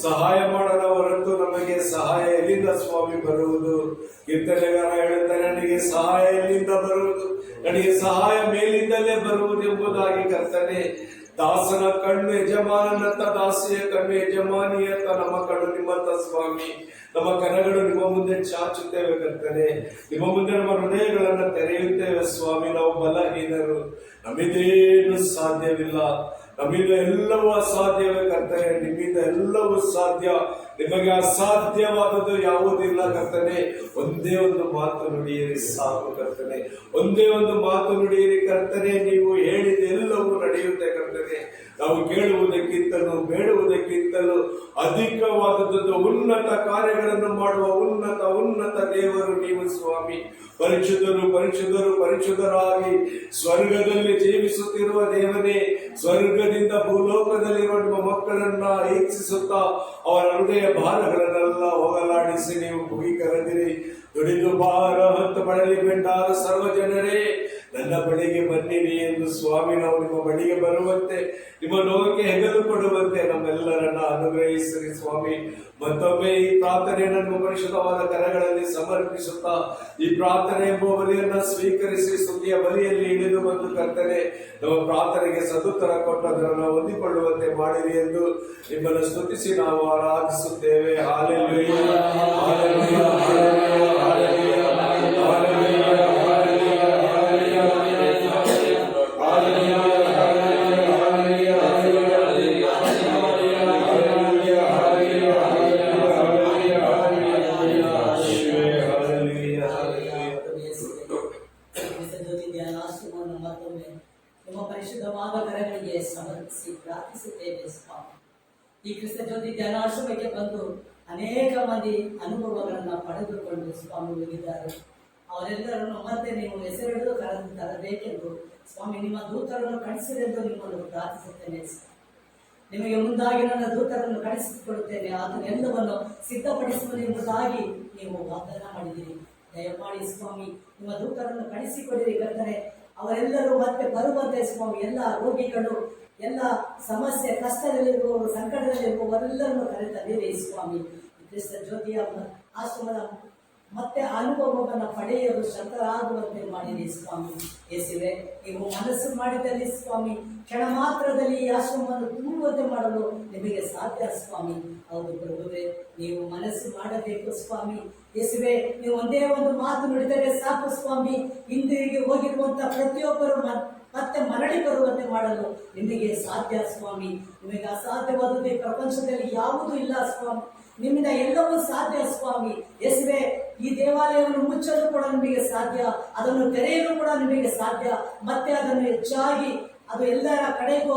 ಸಹಾಯ ಮಾಡದ ಹೊರತು ನಮಗೆ ಸಹಾಯ ಎಲ್ಲಿಂದ ಸ್ವಾಮಿ ಬರುವುದು? ಕೀರ್ತನೆಗಾರ ಹೇಳುತ್ತಾರೆ, ನನಗೆ ಸಹಾಯ ಎಲ್ಲಿಂದ ಬರುವುದು? ನನಗೆ ಸಹಾಯ ಮೇಲಿಂದಲೇ ಬರುವುದು ಎಂಬುದಾಗಿ ಕರ್ತನೆ. ದಾಸನ ಕಣ್ಣು ಯಜಮಾನನತ್ತ, ದಾಸಿಯ ಕಣ್ಣು ಯಜಮಾನಿಯತ್ತ ನಮ್ಮ ಕಣ್ಣು ನಿಮ್ಮತ್ತ ಸ್ವಾಮಿ. ನಮ್ಮ ಕರಗಳು ನಿಮ್ಮ ಮುಂದೆ ಚಾಚುತ್ತೇವೆ ಕರ್ತನೆ. ನಿಮ್ಮ ಮುಂದೆ ನಮ್ಮ ಹೃದಯಗಳನ್ನು ತೆರೆಯುತ್ತೇವೆ ಸ್ವಾಮಿ. ನಾವು ಬಲಹೀನರು, ನಮ್ಮಿದೇನು ಸಾಧ್ಯವಿಲ್ಲ. ನಮ್ಮಿಂದ ಎಲ್ಲವೂ ಅಸಾಧ್ಯವೇ ಕರ್ತನೆ, ನಿಮ್ಮಿಂದ ಎಲ್ಲವೂ ಸಾಧ್ಯ. ನಿಮಗೆ ಅಸಾಧ್ಯವಾದದ್ದು ಯಾವುದಿಲ್ಲ ಕರ್ತನೆ. ಒಂದೇ ಒಂದು ಮಾತು ನುಡಿಯಿರಿ ಸಾಕು ಕರ್ತನೆ, ಒಂದೇ ಒಂದು ಮಾತು ನುಡಿಯಿರಿ ಕರ್ತನೆ. ನೀವು ಹೇಳಿದ ಎಲ್ಲವೂ ನಡೆಯುತ್ತೆ ಕರ್ತನೆ. ನಾವು ಕೇಳುವುದಕ್ಕಿಂತಲೂ ಬೇಡುವುದಕ್ಕಿಂತಲೂ ಅಧಿಕವಾದದ್ದು ಉನ್ನತ ಕಾರ್ಯಗಳನ್ನು ಮಾಡುವ ಉನ್ನತ ದೇವರು ನೀವು ಸ್ವಾಮಿ. ಪರಿಶುದ್ಧರು ಪರಿಶುದ್ಧರು ಪರಿಶುದ್ಧರಾಗಿ ಸ್ವರ್ಗದಲ್ಲಿ ಜೀವಿಸುತ್ತಿರುವ ದೇವನೇ, ಸ್ವರ್ಗದಿಂದ ಭೂಲೋಕದಲ್ಲಿರುವ ನಿಮ್ಮ ಮಕ್ಕಳನ್ನ ಈಕ್ಷಿಸುತ್ತಾ ಅವರ ಹೃದಯ ಭಾರಗಳನ್ನೆಲ್ಲ ಹೋಗಲಾಡಿಸಿ ನೀವು ಭೂಮಿ ಕರೆದಿರಿ. ದುಡಿದು ಭಾರ ಹೊತ್ತು ಬಳಲಿಕೊಂಡಾಗ ಸರ್ವ ಜನರೇ ನನ್ನ ಬಳಿಗೆ ಬನ್ನಿರಿ ಎಂದು ಸ್ವಾಮಿ ನಾವು ನಿಮ್ಮ ಬಳಿಗೆ ಬರುವಂತೆ, ನಿಮ್ಮ ನೋವಿಗೆ ಹೆಗಲು ಕೊಡುವಂತೆ ನಮ್ಮೆಲ್ಲರನ್ನ ಅನುಗ್ರಹಿಸಿರಿ ಸ್ವಾಮಿ. ಮತ್ತೊಮ್ಮೆ ಈ ಪ್ರಾರ್ಥನೆಯನ್ನು ನಿಮ್ಮ ಪರಿಶುದ್ಧವಾದ ಕರಗಳಲ್ಲಿ ಸಮರ್ಪಿಸುತ್ತಾ ಈ ಪ್ರಾರ್ಥನೆ ಎಂಬ ಬಲಿಯನ್ನ ಸ್ವೀಕರಿಸಿ ಸ್ತುತಿಯ ಬಲಿಯಲ್ಲಿ ಇಳಿದು ಬಂದು ಕರ್ತನೆ ನಮ್ಮ ಪ್ರಾರ್ಥನೆಗೆ ಸದುತ್ತರ ಕೊಟ್ಟು ಅದನ್ನು ನಾವು ಹೊಂದಿಕೊಳ್ಳುವಂತೆ ಮಾಡಿರಿ ಎಂದು ನಿಮ್ಮನ್ನು ಸ್ತುತಿಸಿ ನಾವು ಆರಾಧಿಸುತ್ತೇವೆ. Hallelujah, hallelujah, hallelujah, hallelujah, hallelujah. ನಿಮ್ಮ ಪರಿಶುದ್ಧವಾದ ಕರಗಳಿಗೆ ಸಮರ್ಪಿಸಿ ಪ್ರಾರ್ಥಿಸುತ್ತೇವೆ ಸ್ವಾಮಿ. ಈ ಕ್ರಿಸ್ತ ಜ್ಯೋತಿ ಧ್ಯಾನಾಶ್ರಮಕ್ಕೆ ಬಂದು ಅನೇಕ ಮಂದಿ ಅನುಭವಗಳನ್ನು ಪಡೆದುಕೊಂಡು ಸ್ವಾಮಿ ಹೋಗಿದ್ದಾರೆ. ಅವರೆಲ್ಲರನ್ನು ಮತ್ತೆ ನೀವು ಹೆಸರಿಡಿದು ಕರೆದು ತರಬೇಕೆಂದು ಸ್ವಾಮಿ ನಿಮ್ಮ ದೂತರನ್ನು ಕಳಿಸಿರೆಂದು ನಿಮ್ಮನ್ನು ಪ್ರಾರ್ಥಿಸುತ್ತೇನೆ. ನಿಮಗೆ ಮುಂದಾಗಿ ನನ್ನ ದೂತರನ್ನು ಕಳಿಸಿಕೊಡುತ್ತೇನೆ, ಅದನ್ನೆಲ್ಲವನ್ನು ಸಿದ್ಧಪಡಿಸುವುದು ಎಂಬುದಾಗಿ ನೀವು ವಾಗ್ದಾನ ಮಾಡಿದಿರಿ. ದಯಮಾಡಿ ಸ್ವಾಮಿ ನಿಮ್ಮ ದೂತರನ್ನು ಕಳಿಸಿಕೊಡಿರಿ ಕರ್ತನೆ. ಅವರೆಲ್ಲರೂ ಮತ್ತೆ ಬರುವಂತೆ ಸ್ವಾಮಿ, ಎಲ್ಲ ರೋಗಿಗಳು, ಎಲ್ಲ ಸಮಸ್ಯೆ ಕಷ್ಟದಲ್ಲಿರುವವರು, ಸಂಕಟದಲ್ಲಿರುವವರೆಲ್ಲರನ್ನು ಕರೆತಂದಿರಿ ಸ್ವಾಮಿ. ಕ್ರಿಸ್ತ ಜ್ಯೋತಿಯ ಆಶ್ರಮದ ಮತ್ತೆ ಅನುಭವವನ್ನು ಪಡೆಯಲು ಶಕ್ತರಾಗುವಂತೆ ಮಾಡಿರಿ ಸ್ವಾಮಿ. ಯೇಸುವೆ, ನೀವು ಮನಸ್ಸು ಮಾಡಿದಲ್ಲಿ ಸ್ವಾಮಿ ಕ್ಷಣ ಮಾತ್ರದಲ್ಲಿ ಈ ಆಶ್ರಮವನ್ನು ತುಂಬುವಂತೆ ಮಾಡಲು ನಿಮಗೆ ಸಾಧ್ಯ ಸ್ವಾಮಿ. ಹೌದು ಪ್ರಭುವೇ, ನೀವು ಮನಸ್ಸು ಮಾಡಬೇಕು ಸ್ವಾಮಿ. ಯೇಸುವೆ, ನೀವು ಒಂದೇ ಒಂದು ಮಾತು ನುಡಿದರೆ ಸಾಕು ಸ್ವಾಮಿ. ಹಿಂದಿರುಗಿ ಹೋಗಿರುವಂತ ಪ್ರತಿಯೊಬ್ಬರು ಮತ್ತೆ ಮರಳಿ ಬರುವಂತೆ ಮಾಡಲು ನಿಮಗೆ ಸಾಧ್ಯ ಸ್ವಾಮಿ. ನಿಮಗೆ ಅಸಾಧ್ಯವಾದದ್ದು ಈ ಪ್ರಪಂಚದಲ್ಲಿ ಯಾವುದೂ ಇಲ್ಲ ಸ್ವಾಮಿ. ನಿಮ್ಮಿಂದ ಎಲ್ಲವೂ ಸಾಧ್ಯ ಸ್ವಾಮಿ. ಯೇಸುವೆ, ಈ ದೇವಾಲಯವನ್ನು ಮುಚ್ಚಲು ಕೂಡ ನಿಮಗೆ ಸಾಧ್ಯ, ಅದನ್ನು ತೆರೆಯಲು ಕೂಡ ನಿಮಗೆ ಸಾಧ್ಯ, ಮತ್ತೆ ಅದನ್ನು ಹೆಚ್ಚಾಗಿ ಅದು ಎಲ್ಲರ ಕಡೆಗೂ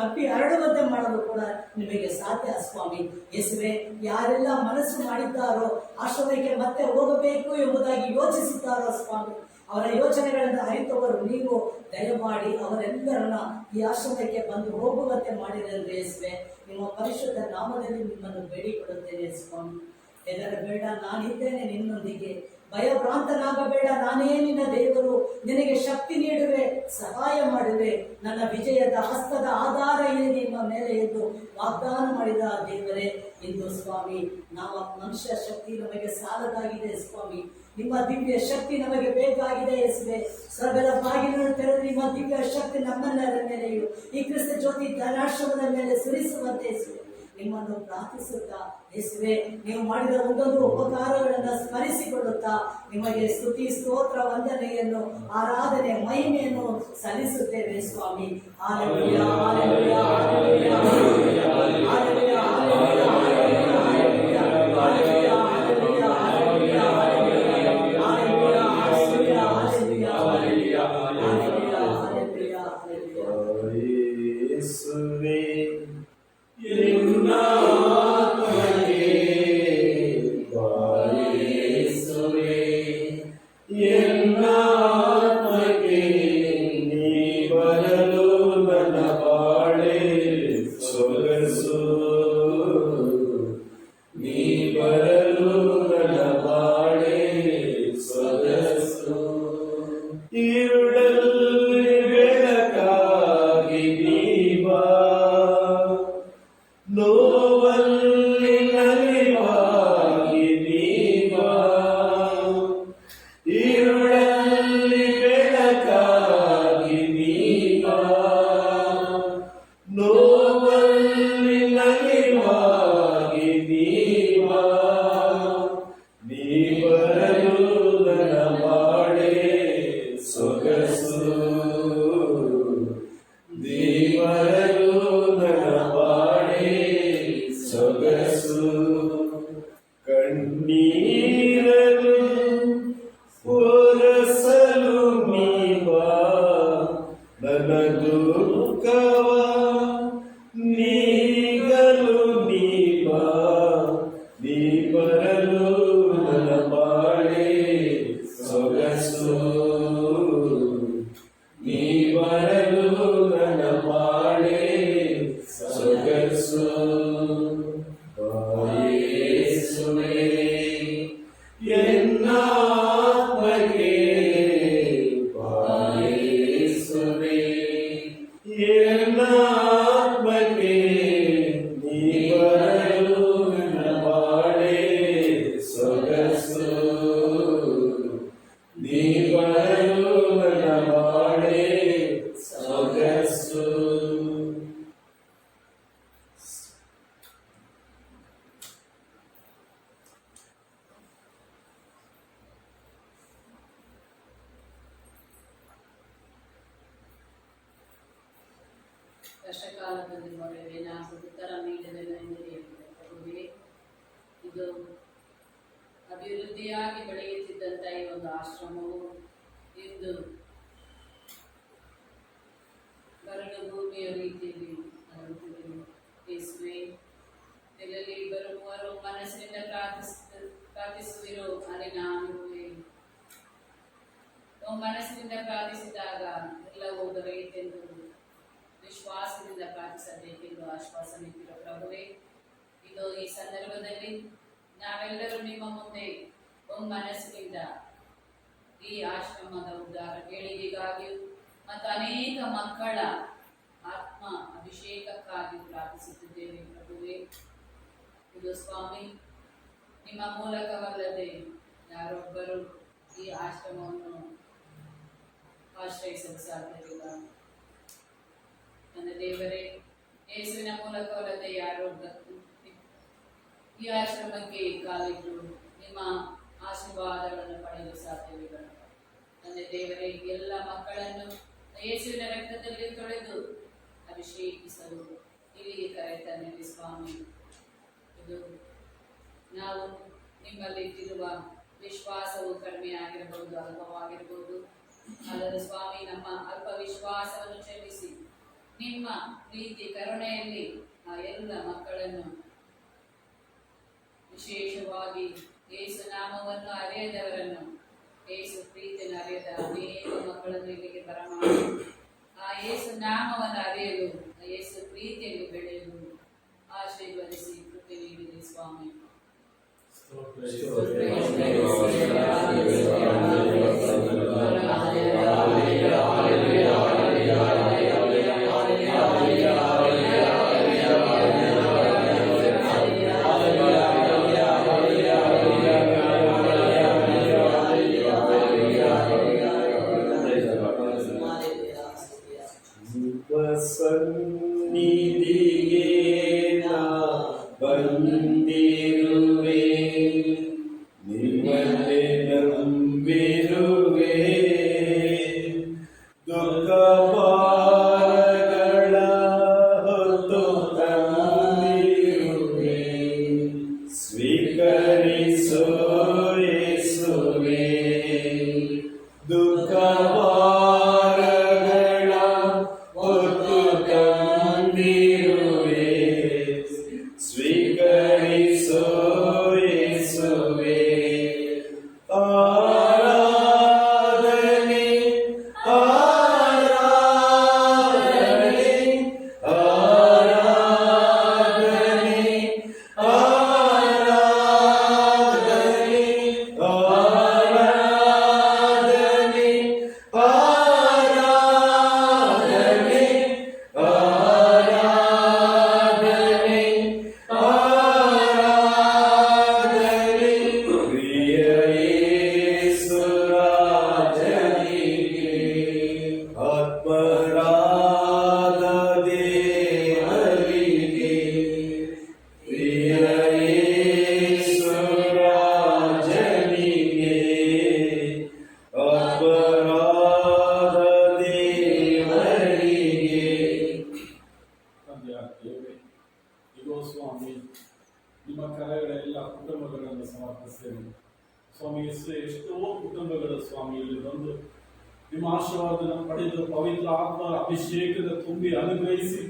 ಹಬ್ಬಿ ಹರಡುವಂತೆ ಮಾಡಲು ಕೂಡ ನಿಮಗೆ ಸಾಧ್ಯ ಸ್ವಾಮಿ. ಯೇಸುವೆ, ಯಾರೆಲ್ಲ ಮನಸ್ಸು ಮಾಡಿದ್ದಾರೋ ಆಶ್ರಮಕ್ಕೆ ಮತ್ತೆ ಹೋಗಬೇಕು ಎಂಬುದಾಗಿ ಯೋಚಿಸುತ್ತಾರೋ ಸ್ವಾಮಿ, ಅವರ ಯೋಚನೆಗಳಿಂದ ಅರಿತವರು ನೀವು ದಯಮಾಡಿ ಅವರೆಲ್ಲರನ್ನ ಈ ಆಶ್ರಮಕ್ಕೆ ಬಂದು ಹೋಗುವಂತೆ ಮಾಡಿದರೆ ಯೇಸುವೆ, ನಿಮ್ಮ ಪರಿಶುದ್ಧ ನಾಮದಲ್ಲಿ ನಿಮ್ಮನ್ನು ಬೇಡಿಕೊಳ್ಳುತ್ತೇನೆ ಸ್ವಾಮಿ. ಹೆದರಬೇಡ, ನಾನಿದ್ದೇನೆ ನಿನ್ನೊಂದಿಗೆ. ಭಯಭ್ರಾಂತನಾಗಬೇಡ, ನಾನೇ ನಿನ್ನ ದೇವರು. ನಿನಗೆ ಶಕ್ತಿ ನೀಡುವೆ, ಸಹಾಯ ಮಾಡುವೆ. ನನ್ನ ವಿಜಯದ ಹಸ್ತದ ಆಧಾರ ಇದೆ ನಿಮ್ಮ ಮೇಲೆ ಎಂದು ವಾಗ್ದಾನ ಮಾಡಿದ ದೇವರೇ, ಇಂದು ಸ್ವಾಮಿ ನಾವು ಮನುಷ್ಯ ಶಕ್ತಿ ನಮಗೆ ಸಾಲದಾಗಿದೆ ಸ್ವಾಮಿ. ನಿಮ್ಮ ದಿವ್ಯ ಶಕ್ತಿ ನಮಗೆ ಬೇಕಾಗಿದೆ ಯೇಸುವೆ. ಸ್ವರ್ಗದ ಬಾಗಿಲನ್ನು ತೆರೆದು ನಿಮ್ಮ ದಿವ್ಯ ಶಕ್ತಿ ನಮ್ಮೆಲ್ಲರ ಮೇಲೆಯೂ ಈ ಕ್ರಿಸ್ತ ಜ್ಯೋತಿ ಧನಾಶ್ರಮದ ಮೇಲೆ ಸುರಿಸುವಂತೆ ಯೇಸುವೆ ನಿಮ್ಮನ್ನು ಪ್ರಾರ್ಥಿಸುತ್ತಾ, ಯೇಸುವೆ, ನೀವು ಮಾಡಿದ ಒಂದೊಂದು ಉಪಕಾರಗಳನ್ನು ಸ್ಮರಿಸಿಕೊಳ್ಳುತ್ತಾ ನಿಮಗೆ ಸ್ತುತಿ, ಸ್ತೋತ್ರ, ವಂದನೆಯನ್ನು, ಆರಾಧನೆ, ಮಹಿಮೆಯನ್ನು ಸಲ್ಲಿಸುತ್ತೇವೆ ಸ್ವಾಮಿ. Hallelujah, hallelujah, hallelujah, hallelujah, hallelujah, hallelujah, hallelujah, hallelujah, hallelujah, ಕಷ್ಟಕಾಲದಲ್ಲಿ ಮೊರೆಗೆ ನಾವು ಉತ್ತರ ನೀಡಲಿಲ್ಲ ಎಂದು ಹೇಳಿದೆ ಪ್ರಭುವೇ. ಇದು ಅಭಿವೃದ್ಧಿಯಾಗಿ ಬೆಳೆಯುತ್ತಿದ್ದಂಥ ಈ ಒಂದು ಆಶ್ರಮವು ಇಂದು ಬರಡು ಭೂಮಿಯ ರೀತಿಯಲ್ಲಿ ಹರಡುತ್ತಿದೆ. ಯೇಸುವೆ, ಎಲ್ಲೆಲ್ಲಿ ಇಬ್ಬರು ಮೂವರು ಮನಸ್ಸಿನಿಂದ ಪ್ರಾರ್ಥಿಸುವಿರೋ ಅಲ್ಲಿ ನಾನಿರುವೆ. ನಾವು ಮನಸ್ಸಿನಿಂದ ಪ್ರಾರ್ಥಿಸಿದಾಗ ಎಲ್ಲವೂ ದೊರೆಯಿತೆಂದು ವಿಶ್ವಾಸದಿಂದ ಪ್ರಾರ್ಥಿಸಬೇಕೆಂದು ಆಶ್ವಾಸನೆ ಇಟ್ಟಿರೋ ಪ್ರಭುವೇ, ಇದು ಈ ಸಂದರ್ಭದಲ್ಲಿ ನಾವೆಲ್ಲರೂ ನಿಮ್ಮ ಮುಂದೆ ಒಂದು ಮನಸ್ಸಿನಿಂದ ಈ ಆಶ್ರಮದ ಉದ್ಧಾರ ಏಳಿಗೆಗಾಗಿಯೂ ಮತ್ತು ಅನೇಕ ಮಕ್ಕಳ ಆತ್ಮ ಅಭಿಷೇಕಕ್ಕಾಗಿ ಪ್ರಾರ್ಥಿಸುತ್ತಿದ್ದೇವೆ ಪ್ರಭುವೇ. ಇದು ಸ್ವಾಮಿ, ನಿಮ್ಮ ಮೂಲಕವಲ್ಲದೆ ಯಾರೊಬ್ಬರು ಈ ಆಶ್ರಮವನ್ನು ಆಶ್ರಯಿಸಲು ಸಾಧ್ಯವಿಲ್ಲ. ನನ್ನ ದೇವರೇ, ಯೇಸುವಿನ ಮೂಲಕವಲ್ಲದೆ ಯಾರೊಬ್ಬರು ಈ ಆಶ್ರಮಕ್ಕೆ ಕಾಲಿಟ್ಟು ನಿಮ್ಮ ಆಶೀರ್ವಾದಗಳನ್ನು ಪಡೆಯಲು ಸಾಧ್ಯವಿಲ್ಲ. ನನ್ನ ದೇವರೇ, ಎಲ್ಲ ಮಕ್ಕಳನ್ನು ಯೇಸುವಿನ ರಕ್ತದಲ್ಲಿ ತೊಳೆದು ಅಭಿಷೇಕಿಸಲು ಇಲ್ಲಿಗೆ ಕರೆತನ್ನಿರಿ ಸ್ವಾಮಿ. ಇದು ನಾವು ನಿಮ್ಮಲ್ಲಿ ಇಟ್ಟಿರುವ ವಿಶ್ವಾಸವು ಕಡಿಮೆ ಆಗಿರಬಹುದು, ಅಲ್ಪವಾಗಿರಬಹುದು. ಆದರೆ ಸ್ವಾಮಿ, ನಮ್ಮ ಅಲ್ಪ ವಿಶ್ವಾಸವನ್ನು ಕ್ಷಮಿಸಿ ನಿಮ್ಮ ಪ್ರೀತಿ ಕರುಣೆಯಲ್ಲಿ ಆ ಎಲ್ಲ ಮಕ್ಕಳನ್ನು, ವಿಶೇಷವಾಗಿ ಯೇಸು ನಾಮವನ್ನು ಅರಿಯದವರನ್ನು, ಯೇಸು ಪ್ರೀತಿಯನ್ನು ಅರಿಯದ ಅನೇಕ ಮಕ್ಕಳನ್ನು ಇಲ್ಲಿಗೆ ಬರಮಾಡಿ ಆ ಯೇಸು ನಾಮವನ್ನು ಅರಿಯಲು, ಯೇಸು ಪ್ರೀತಿಯಲ್ಲಿ ಬೆಳೆಯಲು ಆಶೀರ್ವದಿಸಿ ಕೃಪೆ ನೀಡಿದೆ ಸ್ವಾಮಿ. ಸನ್ನಿಧಿಗೆ ನಾ ಬಂದಿರುವೆ, ನಿಮ್ಮನ್ನೇ ನಂಬಿರುವೆ. ದುಃಖ ಭಾರಗಳ ಹೊತ್ತು ತಂದಿರುವೆ, ಸ್ವೀಕರಿಸೋ ಯೇಸುವೇ. ದುಃಖ ಭಾರಗಳ ಹೊತ್ತು ತಂದಿರುವೆ, ಸ್ವೀಕರಿಸೋ ಯೇಸುವೇ. ಆರಾಧನೆ ಆರಾಧನೆ ಆರಾಧನೆ ಆರಾಧನೆ ಆರಾಧನೆ ಆರಾಧನೆ ಆರಾಧನೆ ಆರಾಧನೆ ಪ್ರಿಯ ಯೇಸು ರಾಜನಿಗೆ, ಆತ್ಮರಾದ ದೇವರಿಗೆ. ಪ್ರಿಯ ಯೇಸು ರಾಜನಿಗೆ, ಆತ್ಮರಾದ ದೇವರಿಗೆ. ತಂದೆಯ ದೇವರೇ, ಇಗೋ ಸ್ವಾಮಿ, ನಿಮ್ಮ ಕರೆಗಳ ಎಲ್ಲ ಕುಟುಂಬಗಳನ್ನು ಸಮರ್ಪಿಸ್ತೇನೆ ಸ್ವಾಮಿ. ಎಷ್ಟೋ ಕುಟುಂಬಗಳು ಸ್ವಾಮಿ ಇಲ್ಲಿ ಬಂದು ನಿಮ್ಮ ಆಶೀರ್ವಾದನ ಪಡೆದು ಪವಿತ್ರ ಆತ್ಮರ ಅಭಿಷೇಕದ ತುಂಬಿ ಅನುಗ್ರಹಿಸಿ,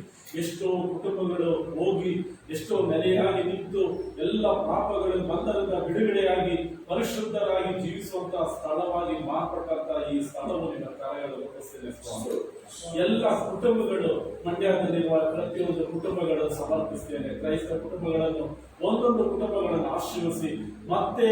ಎಷ್ಟೋ ಕುಟುಂಬಗಳು ಹೋಗಿ ಎಷ್ಟೋ ನೆಲೆಯಾಗಿ ನಿಂತು ಎಲ್ಲ ಪಾಪಗಳ ಬಂಧನದ ಬಿಡುಗಡೆಯಾಗಿ ಪರಿಶುದ್ಧರಾಗಿ ಜೀವಿಸುವಂತಹ ಸ್ಥಳವಾಗಿ ಮಾರ್ಪಟ್ಟಂತ ಈ ಸ್ಥಳವು ನಿಮ್ಮ ಕಾರ್ಯಗಳು ಒಪ್ಪಿಸ್ತೇನೆ ಸ್ವಾಮಿ. ಎಲ್ಲ ಕುಟುಂಬಗಳು, ಮಂಡ್ಯದಲ್ಲಿರುವ ಪ್ರತಿಯೊಂದು ಕುಟುಂಬಗಳನ್ನು ಸಮರ್ಪಿಸ್ತೇನೆ. ಕ್ರೈಸ್ತ ಕುಟುಂಬಗಳನ್ನು, ಒಂದೊಂದು ಕುಟುಂಬಗಳನ್ನು ಆಶೀರ್ವದಿಸಿ ಮತ್ತೆ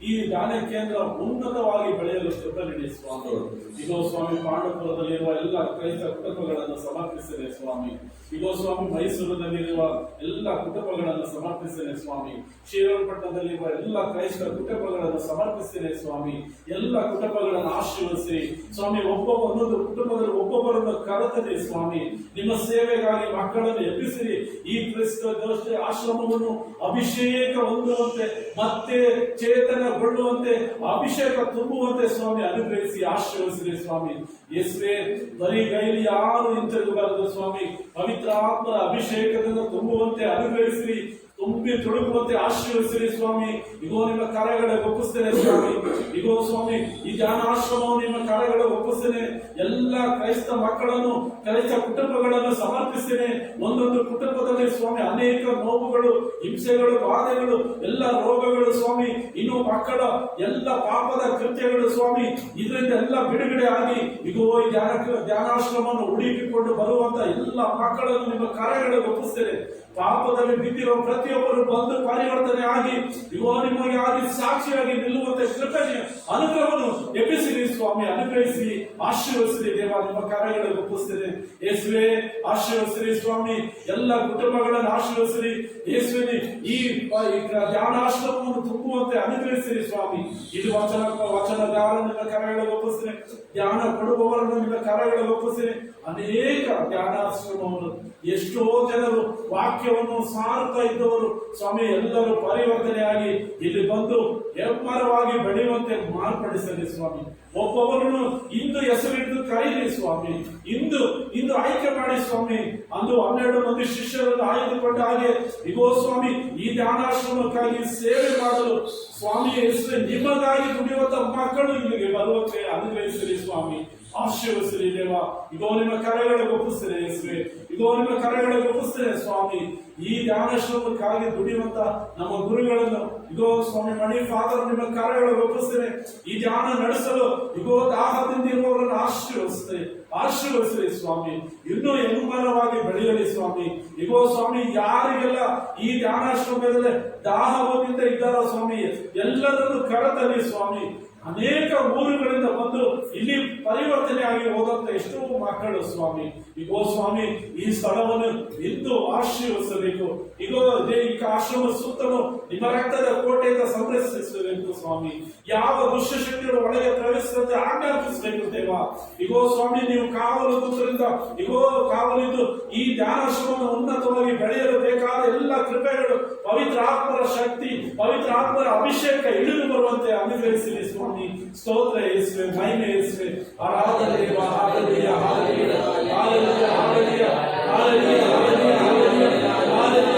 ಈ ಧ್ಯಾನ ಕೇಂದ್ರ ಉನ್ನತವಾಗಿ ಬೆಳೆಯಲು ಕೃಪೆ ನೀಡಿ ಸ್ವಾಮಿ. ಇಗೋ ಸ್ವಾಮಿ, ಪಾಂಡವಪುರದಲ್ಲಿರುವ ಎಲ್ಲ ಕ್ರೈಸ್ತ ಕುಟುಂಬಗಳನ್ನು ಸಮರ್ಪಿಸ್ತೇನೆ ಸ್ವಾಮಿ. ಇಗೋ ಸ್ವಾಮಿ, ಮೈಸೂರಿನಲ್ಲಿರುವ ಎಲ್ಲ ಕುಟುಂಬಗಳನ್ನು ಸಮರ್ಪಿಸ್ತೇನೆ ಸ್ವಾಮಿ. ಶ್ರೀರಂಗಪಟ್ಟಣದಲ್ಲಿರುವ ಎಲ್ಲ ಕ್ರೈಸ್ತ ಕುಟುಂಬಗಳನ್ನು ಸಮರ್ಪಿಸ್ತೇನೆ ಸ್ವಾಮಿ. ಎಲ್ಲ ಕುಟುಂಬಗಳನ್ನು ಆಶೀರ್ವದಿಸಿ ಸ್ವಾಮಿ. ಒಂದೊಂದು ಕುಟುಂಬದಲ್ಲಿ ಒಬ್ಬೊಬ್ಬರನ್ನು ಕರೆತನ್ನಿ ಸ್ವಾಮಿ. ನಿಮ್ಮ ಸೇವೆಗಾಗಿ ಮಕ್ಕಳನ್ನು ಎಬ್ಬಿಸಿರಿ. ಈ ಕ್ರಿಸ್ತ ಆಶ್ರಮವನ್ನು ಅಭಿಷೇಕ ಹೊಂದುವಂತೆ ಮತ್ತೆ ಚೇತನ ನವೀನಗೊಳ್ಳುವಂತೆ ಅಭಿಷೇಕ ತುಂಬುವಂತೆ ಸ್ವಾಮಿ ಅನುಗ್ರಹಿಸಿ ಆಶೀರ್ವದಿಸಿರಿ ಸ್ವಾಮಿ. ಯೇಸುವೆ, ಬರಿಗೈಲಿ ಯಾರು ಹಿಂತಿರುಗಬಾರದು ಸ್ವಾಮಿ. ಪವಿತ್ರಾತ್ಮರ ಅಭಿಷೇಕದಿಂದ ತುಂಬುವಂತೆ ಅನುಗ್ರಹಿಸಿರಿ, ತುಂಬಿ ತುಳುಕುವಂತೆ ಆಶೀರ್ವದಿಸಿರಿ ಸ್ವಾಮಿ. ಇಗೋ ನಿಮ್ಮ ಕರಗಳಿಗೆ ಒಪ್ಪಿಸ್ತೇನೆ ಸ್ವಾಮಿ. ಇಗೋ ಸ್ವಾಮಿ, ಈ ಧ್ಯಾನಾಶ್ರಮವನ್ನು ನಿಮ್ಮ ಕರಗಳಿಗೆ ಒಪ್ಪಿಸ್ತೇನೆ. ಎಲ್ಲ ಕ್ರೈಸ್ತ ಮಕ್ಕಳನ್ನು, ಕ್ರೈಸ್ತ ಕುಟುಂಬಗಳನ್ನು ಸಮರ್ಪಿಸ್ತೇನೆ. ಒಂದೊಂದು ಕುಟುಂಬದಲ್ಲಿ ಸ್ವಾಮಿ ಅನೇಕ ನೋವುಗಳು, ಹಿಂಸೆಗಳು, ಬಾಧೆಗಳು, ಎಲ್ಲ ರೋಗಗಳು ಸ್ವಾಮಿ, ಇನ್ನು ಮಕ್ಕಳ ಎಲ್ಲ ಪಾಪದ ಕೃತ್ಯಗಳು ಸ್ವಾಮಿ, ಇದರಿಂದ ಎಲ್ಲ ಬಿಡುಗಡೆ ಆಗಿ ಇಗೋ ಈ ಧ್ಯಾನಾಶ್ರಮವನ್ನು ಹುಡುಕಿಕೊಂಡು ಬರುವಂತ ಎಲ್ಲ ಮಕ್ಕಳನ್ನು ನಿಮ್ಮ ಕರಗಳಿಗೆ ಒಪ್ಪಿಸ್ತೇನೆ. ಪಾಪದಲ್ಲಿ ಬಿದ್ದಿರೋ ಪ್ರತಿಯೊಬ್ಬರು ಬಂದು ಪರಿವರ್ತನೆ ಆಗಿ ಇಗೋ ನಿಮಗೆ ಆಗಿ ಸಾಕ್ಷಿಯಾಗಿ ನಿಲ್ಲುವಂತೆ ಕೃಪೆಯ ಅನುಗ್ರಹವನ್ನು ಎಬ್ಬಿಸಿರಿ ಸ್ವಾಮಿ. ಅನುಗ್ರಹಿಸಿ ಆಶೀರ್ವದಿಸಿರಿ ದೇವ, ನಿಮ್ಮ ಕಾರ್ಯಗಳಿಗೆ ಒಪ್ಪಿಸ್ತೇನೆ. ಯೇಸುವೆ, ಆಶೀರ್ವದಿಸಿರಿ ಸ್ವಾಮಿ. ಎಲ್ಲ ಕುಟುಂಬಗಳನ್ನು ಆಶೀರ್ವದಿಸಿರಿ ಯೇಸುವೆ. ಈ ಧ್ಯಾನಾಶ್ರಮವನ್ನು ತುಂಬುವಂತೆ ಅನುಗ್ರಹಿಸಿರಿ ಸ್ವಾಮಿ. ಇದು ವಚನಗಾರ ನಿಮ್ಮ ಕಾರ್ಯಗಳಿಗೆ ಒಪ್ಪಿಸ್ತೇನೆ. ಧ್ಯಾನ ಕೊಡುವವರನ್ನು ನಿಮ್ಮ ಕಾರ್ಯಗಳಿಗೆ ಒಪ್ಪಿಸ್ತೇನೆ. ಅನೇಕ ಧ್ಯಾನಾಶ್ರಮವನ್ನು ಎಷ್ಟೋ ಜನರು ವಾಕ್ಯವನ್ನು ಸಾರುತ್ತಾ ಇದ್ದವರು ಸ್ವಾಮಿ, ಎಲ್ಲರೂ ಪರಿವರ್ತನೆಯಾಗಿ ಇಲ್ಲಿ ಬಂದು ಹೆಮ್ಮರವಾಗಿ ಬೆಳೆಯುವಂತೆ ಮಾರ್ಪಡಿಸಲಿ ಸ್ವಾಮಿ. ಒಬ್ಬೊಬ್ಬರನ್ನು ಇಂದು ಹೆಸರಿಟ್ಟು ಕರೀಲಿ ಸ್ವಾಮಿ. ಇಂದು ಆಯ್ಕೆ ಮಾಡಿ ಸ್ವಾಮಿ. ಅಂದು 12 ಮಂದಿ ಶಿಷ್ಯರನ್ನು ಆಯ್ದುಕೊಂಡ ಹಾಗೆ ಇಗೋ ಸ್ವಾಮಿ, ಈ ಧ್ಯಾನಾಶ್ರಮಕ್ಕಾಗಿ ಸೇವೆ ಮಾಡಲು ಸ್ವಾಮಿ ಹೆಸರು ನಿಮಗಾಗಿ ದುಡಿಯುವಂತ ಮಕ್ಕಳು ಇಲ್ಲಿಗೆ ಬರುವಂತೆ ಅನುಗ್ರಹಿಸಿರಿ ಸ್ವಾಮಿ. ಆಶೀರ್ವದಿಸಿರಿ ದೇವ. ಇಗೋ ನಿಮ್ಮ ಕರೆಗಳಿಗೆ ಒಪ್ಪಿಸ್ತೇನೆ ಯೇಸುವೆ. ಇಗೋ ನಿಮ್ಮ ಕರೆಗಳಿಗೆ ಒಪ್ಪಿಸ್ತೇನೆ ಸ್ವಾಮಿ. ಈ ಧ್ಯಾನಾಶ್ರಮಕ್ಕಾಗಿ ದುಡಿಯುವಂತ ನಮ್ಮ ಗುರುಗಳನ್ನು ಇಗೋ ಸ್ವಾಮಿ ಮಣಿ ಫಾದರ್ ನಿಮ್ಮ ಕರೆಗಳಿಗೆ ಒಪ್ಪಿಸ್ತೇನೆ. ಈ ಧ್ಯಾನ ನಡೆಸಲು ಇಗೋ ದಾಹದಿಂದ ಇರುವವರನ್ನು ಆಶೀರ್ವದಿಸಿರಿ ಸ್ವಾಮಿ. ಇನ್ನೂ ಹೆಮ್ಮರವಾಗಿ ಬೆಳೆಯಲಿ ಸ್ವಾಮಿ. ಇಗೋ ಸ್ವಾಮಿ, ಯಾರಿಗೆಲ್ಲ ಈ ಧ್ಯಾನಾಶ್ರಮದಲ್ಲಿ ದಾಹದಿಂದ ಇದ್ದಾರೋ ಸ್ವಾಮಿ, ಎಲ್ಲರನ್ನು ಕರೆತರಿ ಸ್ವಾಮಿ. ಅನೇಕ ಊರುಗಳಿಂದ ಬಂದು ಇಲ್ಲಿ ಪರಿವರ್ತನೆ ಆಗಿ ಹೋದಂತ ಎಷ್ಟೋ ಮಕ್ಕಳು ಸ್ವಾಮಿ, ಇಗೋ ಸ್ವಾಮಿ ಈ ಸ್ಥಳವನ್ನು ಇಂದು ಆಶೀರ್ವದಿಸಬೇಕು. ಇಗೋ ಈ ಆಶ್ರಮ ಸುತ್ತಲೂ ನಿಮ್ಮ ರಕ್ತದ ಕೋಟೆಯಿಂದ ಸಂರಕ್ಷಿಸಬೇಕು ಸ್ವಾಮಿ. ಯಾವ ದುಷ್ಟಶಕ್ತಿಗಳು ಒಳಗೆ ಪ್ರವೇಶಿಸಂತೆ ಆಜ್ಞಾಪಿಸಬೇಕು ದೇವ. ಇಗೋ ಸ್ವಾಮಿ, ನೀವು ಕಾವಲುದರಿಂದ ಇಗೋ ಕಾವಲಿದ್ದು ಈ ಧ್ಯಾನಾಶ್ರಮವನ್ನು ಉನ್ನತವಾಗಿ ಬೆಳೆಯಲು ಬೇಕಾದ ಎಲ್ಲ ಕೃಪೆಗಳು, ಪವಿತ್ರ ಆತ್ಮರ ಶಕ್ತಿ, ಪವಿತ್ರ ಆತ್ಮರ ಅಭಿಷೇಕ ಇಳಿದು ಬರುವಂತೆ ಅನುಗ್ರಹಿಸಿರಿ ಸ್ವಾಮಿ. ಸ್ತೋತ್ರ ಯೇಸುವೆ, ಮಹಿಮೆ ಯೇಸುವೆ, ಆರಾಧನೆ ದೇವ. Hallelujah, hallelujah, hallelujah, hallelujah, hallelujah, hallelujah,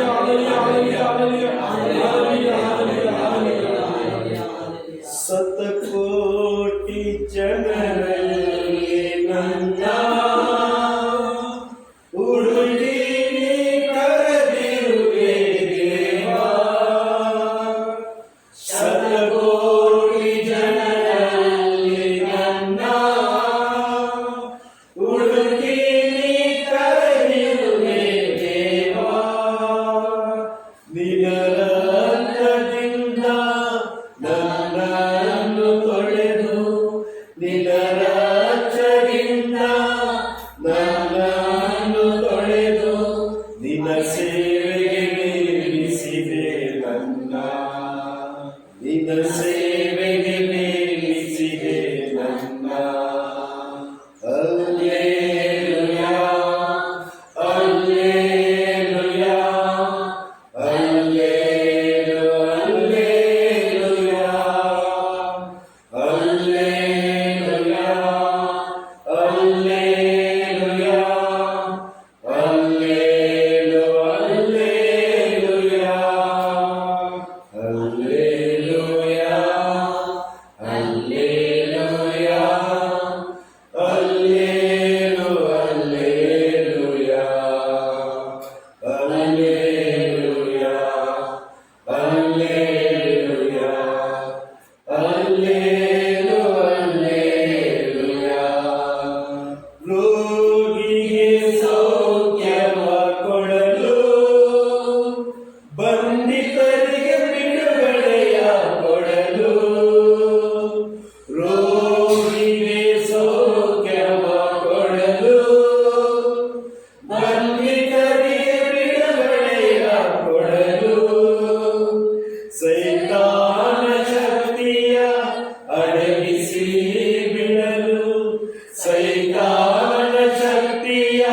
hallelujah, hallelujah, hallelujah, hallelujah. ಶತಕೋಟಿ ಜನರಲ್ಲಿ ನನ್ನ ಉಡುಗಿ ಕರೆದಿರುವೆ ದೇವಾ. ಶತಕೋಟಿ ಜನರಲ್ಲಿ ನನ್ನ ಉಡುಗಿ ಕರೆದಿರುವೆ ದೇವಾ. ನಿನ್ನ ರಕ್ತದಿಂದ ನನ್ನನ್ನು ತೊಳೆದು, ನಿನ್ನ ರಕ್ತದಿಂದ ನನ್ನನ್ನು ತೊಳೆದು, ನಿನ್ನ ಸೇವೆಗೆ ನೇಮಿಸಿದೆ ನನ್ನ, ನಿನ್ನ ಸೇವೆಗೆ ನೇಮಿಸಿದೆ ನನ್ನ. Hallelujah, hallelujah, hallelujah, hallelujah, hallelujah, hallelujah, hallelujah, hallelujah, hallelujah, hallelujah, hallelujah, hallelujah, hallelujah. ರೋಗಿಗೆ ಸೌಖ್ಯವ ಕೊಡಲು, ಬಂಧಿತರಿಗೆ ಬಿಡುಗಡೆಯ ಕೊಡಲು, ರೋಗಿಗೆ ಸೌಖ್ಯವ ಕೊಡಲು, ಬಂಧಿತರಿಗೆ ಬಿಡುಗಡೆಯ ಕೊಡಲು, ಸೈತಾನ ಶಕ್ತಿಯ ಅಡಗಿಸಿ ಬಿಡಲು, ಸೈತಾನ ಶಕ್ತಿಯ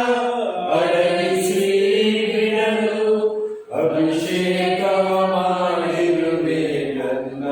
ಅಡಗಿಸಿ ಬಿಡಲು ಅಭಿಷೇಕ ಮಾಡಿರುವೆ ನನ್ನ.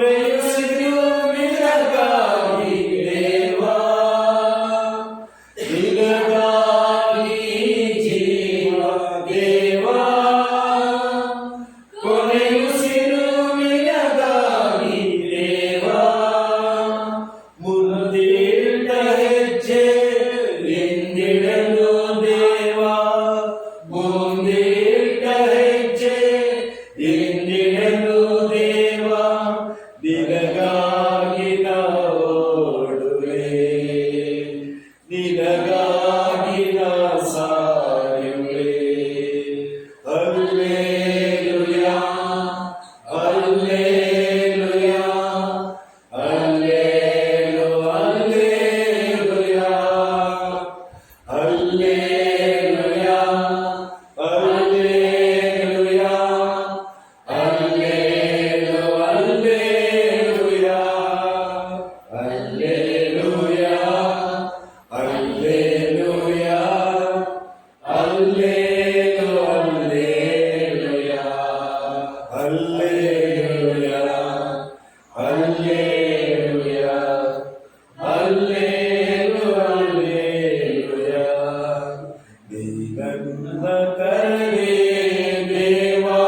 ಕೊನೆಯುಸಿರು ನಿನಗಾಗಿ ದೇವಾ, ನಿನಗಾಗಿ ಜೀವ ದೇವಾ, ಕೊನೆಯುಸಿರು ನಿನಗಾಗಿ ದೇವಾ, ಮುಂದಿಟ್ಟ ಹೆಜ್ಜೆ ಹಿಂದಿಡಲು ದೇವಾ, ಮುಂದಿಟ್ಟ ಹೆಜ್ಜೆ ಹಿಂದಿಡಲು ದೇವಾ, ನಿನಗಾಗಿ ನಾ ಓಡುವೆ, ನಿನಗಾಗಿ ನಾ ಸಾಯುವೆ. Hallelujah, hallelujah, hallelu, hallelujah, hallelujah, hallelujah, hallelu, hallelujah, hallelujah, hallelujah, hallelu, hallelujah, hallelujah, hallelujah, hallelu, hallelujah. ನೀ ನನ್ನ ಕರುಣೆ ದೇವಾ,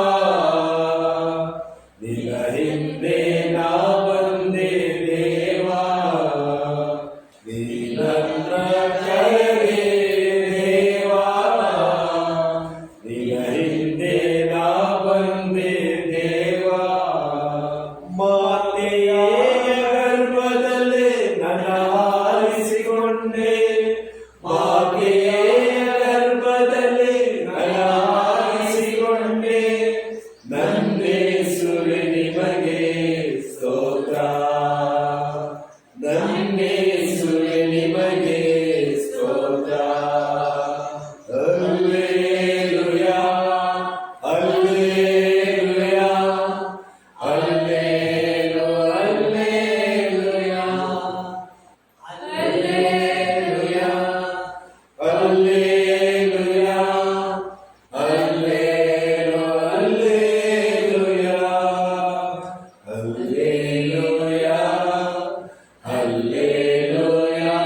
ನಿನ್ನ ಹಿಂದೆ ನಾ ಬಂದೆ ದೇವಾ, ನೀ ನನ್ನ ಕರುಣೆ ದೇವಾ, ನಿನ್ನ ಹಿಂದೆ ನಾ ಬಂದೆ ದೇವಾ. ಮಾತೆಯ ಗರ್ಭದಲ್ಲೇ ನನ್ನ ಆರಿಸಿಕೊಂಡೆ, ಮಾತೆಯ ಗರ್ಭದಲ್ಲೇ ನನ್ನ ಆರಿಸಿಕೊಂಡೆ, ನನ್ನೇಸುವೆ ನಿಮಗೆ ಸ್ತೋತ್ರ, ನನ್ನೇಸುವೆ ನಿಮಗೆ ಸ್ತೋತ್ರ. Hallelujah, hallelujah, hallelu, hallelujah, hallelujah, hallelujah, hallelu, hallelujah, hallelujah, hallelujah,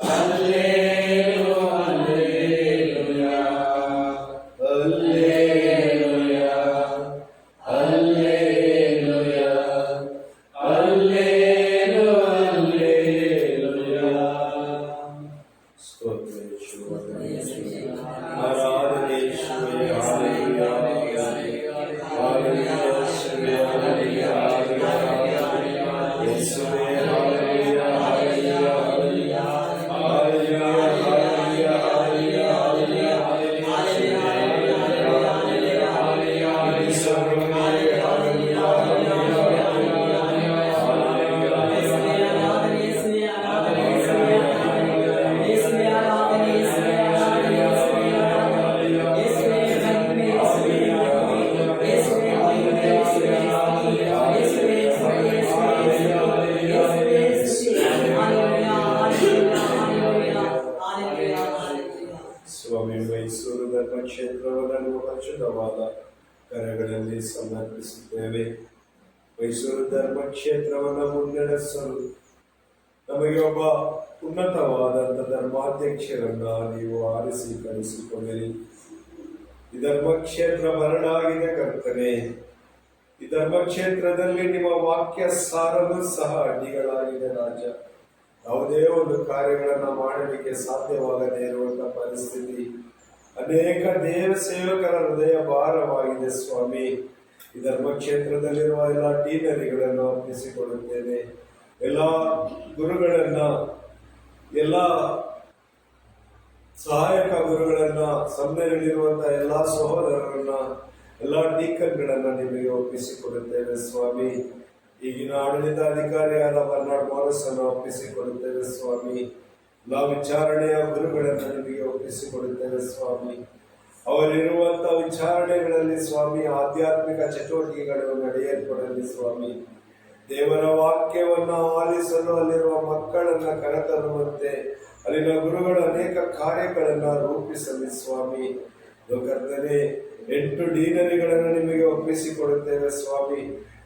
hallelu, hallelujah, hallelujah, hallelujah, hallelu, hallelujah. ಸ್ತೋತ್ರ ಯೇಸುವೇ, ಆರಾಧನೆ ಯೇಸುವೇ, ಹಲ್ಲೆಲೂಯಾ, ಹಲ್ಲೆಲೂಯಾ ಯೇಸುವೇ, ಹಲ್ಲೆಲೂಯಾ, ಯೇಸುವೇ, hallelujah, hallelujah, hallelujah, hallelujah, hallelujah, hallelujah, ಸ್ವಾಮಿ, ಮೈಸೂರು ಧರ್ಮಕ್ಷೇತ್ರವನ್ನು ಪರಿಶುದ್ಧವಾದ ಕರಗಳಲ್ಲಿ ಸಮರ್ಪಿಸುತ್ತೇವೆ. ಮೈಸೂರು ಧರ್ಮಕ್ಷೇತ್ರವನ್ನು ಮುನ್ನಡೆಸಲು ನಮಗೆ ಒಬ್ಬ ಉನ್ನತವಾದಂಥ ಧರ್ಮಾಧ್ಯಕ್ಷರನ್ನ ನೀವು ಆರಿಸಿ ಕಳಿಸಿಕೊಳ್ಳಿರಿ. ಈ ಧರ್ಮಕ್ಷೇತ್ರ ಬರಡಾಗಿದೆ ಕರ್ತನೆ. ಈ ಧರ್ಮಕ್ಷೇತ್ರದಲ್ಲಿ ನಿಮ್ಮ ವಾಕ್ಯ ಸಾರಲು ಸಹ ಅಡ್ಡಿಗಳಾಗಿದೆ ರಾಜ. ಯಾವುದೇ ಒಂದು ಕಾರ್ಯಗಳನ್ನ ಮಾಡಲಿಕ್ಕೆ ಸಾಧ್ಯವಾಗದೇ ಇರುವಂತಹ ಪರಿಸ್ಥಿತಿ. ಅನೇಕ ದೇವ ಸೇವಕರ ಹೃದಯ ಭಾರವಾಗಿದೆ ಸ್ವಾಮಿ. ಈ ಧರ್ಮಕ್ಷೇತ್ರದಲ್ಲಿರುವ ಎಲ್ಲ ಟೀನರಿಗಳನ್ನು ಅರ್ಪಿಸಿಕೊಳ್ಳುತ್ತೇನೆ. ಎಲ್ಲ ಗುರುಗಳನ್ನ, ಎಲ್ಲ ಸಹಾಯಕ ಗುರುಗಳನ್ನ, ಸಭೆಯಲ್ಲಿರುವಂತಹ ಎಲ್ಲಾ ಸಹೋದರರನ್ನ, ಎಲ್ಲಾ ಡೀಕನ್ಗಳನ್ನ ನಿಮಗೆ ಒಪ್ಪಿಸಿಕೊಡುತ್ತೇವೆ ಸ್ವಾಮಿ. ಈಗಿನ ಆಡಳಿತಾಧಿಕಾರಿಯಾದ ಬರ್ನಾಡ್ ಮೋರಸ್ ಅನ್ನು ಒಪ್ಪಿಸಿಕೊಡುತ್ತೇವೆ ಸ್ವಾಮಿ. ಎಲ್ಲಾ ವಿಚಾರಣೆಯ ಗುರುಗಳನ್ನು ನಿಮಗೆ ಒಪ್ಪಿಸಿಕೊಡುತ್ತೇವೆ ಸ್ವಾಮಿ. ಅವರಿರುವಂತಹ ವಿಚಾರಣೆಗಳಲ್ಲಿ ಸ್ವಾಮಿ ಆಧ್ಯಾತ್ಮಿಕ ಚಟುವಟಿಕೆಗಳು ನಡೆಯಲ್ಪಡಲಿ ಸ್ವಾಮಿ. ದೇವರ ವಾಕ್ಯವನ್ನ ಆಲಿಸಲು ಅಲ್ಲಿರುವ ಮಕ್ಕಳನ್ನ ಕರೆತರುವಂತೆ ಅಲ್ಲಿನ ಗುರುಗಳು ಅನೇಕ ಕಾರ್ಯಗಳನ್ನ ರೂಪಿಸಲಿ ಸ್ವಾಮಿ. ಕರ್ತನೆ, 8 ಡೀನರಿಗಳನ್ನು ನಿಮಗೆ ಒಪ್ಪಿಸಿಕೊಡುತ್ತೇವೆ ಸ್ವಾಮಿ.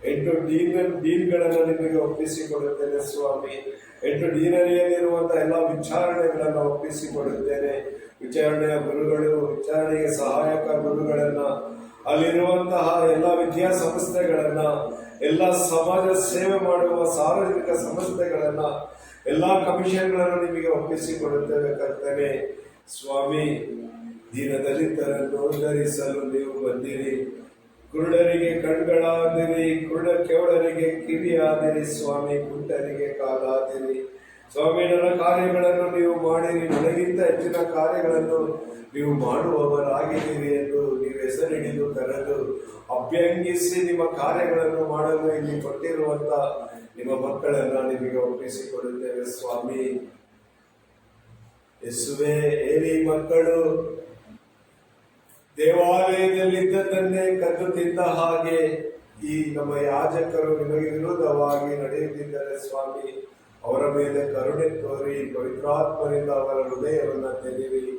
8 ಡೀನ್ಗಳನ್ನು ನಿಮಗೆ ಒಪ್ಪಿಸಿಕೊಡುತ್ತೇನೆ ಸ್ವಾಮಿ. 8 ಡೀನರಿಯಲ್ಲಿರುವಂತಹ ಎಲ್ಲ ವಿಚಾರಣೆಗಳನ್ನು ಒಪ್ಪಿಸಿಕೊಡುತ್ತೇನೆ. ವಿಚಾರಣೆಯ ಗುರುಗಳು, ವಿಚಾರಣೆಗೆ ಸಹಾಯಕ ಗುರುಗಳನ್ನ, ಅಲ್ಲಿರುವಂತಹ ಎಲ್ಲ ವಿದ್ಯಾಸಂಸ್ಥೆಗಳನ್ನ, ಎಲ್ಲ ಸಮಾಜ ಸೇವೆ ಮಾಡುವ ಸಾರ್ವಜನಿಕ ಸಂಸ್ಥೆಗಳನ್ನ, ಎಲ್ಲ ಕಮಿಷನ್ಗಳನ್ನು ನಿಮಗೆ ಒಪ್ಪಿಸಿಕೊಡುತ್ತೇವೆ ಕರ್ತನೆ. ಸ್ವಾಮಿ, ದೀನದಲಿತರನ್ನು ಉದ್ಧರಿಸಲು ನೀವು ಬಂದಿರಿ. ಕುರುಡರಿಗೆ ಕಣ್ಗಳಾದಿರಿ, ಕಿವುಡರಿಗೆ ಕಿವಿಯಾದಿರಿ ಸ್ವಾಮಿ, ಕುಂಟರಿಗೆ ಕಾಲಾದಿರಿ ಸ್ವಾಮಿ. ನನ್ನ ಕಾರ್ಯಗಳನ್ನು ನೀವು ಮಾಡಿರಿ, ನನಗಿಂತ ಹೆಚ್ಚಿನ ಕಾರ್ಯಗಳನ್ನು ನೀವು ಮಾಡುವವರಾಗಿದ್ದೀರಿ ಎಂದು ನೀವು ಹೆಸರಿಡಿದು ಕರೆದು ಅಭ್ಯಂಗಿಸಿ ನಿಮ್ಮ ಕಾರ್ಯಗಳನ್ನು ಮಾಡಲು ಇಲ್ಲಿ ಕೊಟ್ಟಿರುವಂತ ನಿಮ್ಮ ಮಕ್ಕಳನ್ನ ನಿಮಗೆ ಒಪ್ಪಿಸಿಕೊಡುತ್ತೇವೆ ಸ್ವಾಮಿ. ಯೇಸುವೇ, ಏಲಿ ಮಕ್ಕಳು ದೇವಾಲಯದಲ್ಲಿದ್ದದ್ದನ್ನೇ ಕದ್ದು ತಿಂದ ಹಾಗೆ ಈ ನಮ್ಮ ಯಾಜಕರು ನಿಮಗೆ ವಿರೋಧವಾಗಿ ನಡೆಯುತ್ತಿದ್ದಾರೆ ಸ್ವಾಮಿ. ಅವರ ಮೇಲೆ ಕರುಣೆ ತೋರಿ ಪವಿತ್ರಾತ್ಮರಿಂದ ಅವರ ಹೃದಯವನ್ನ ತೆರೆಯಿರಿ.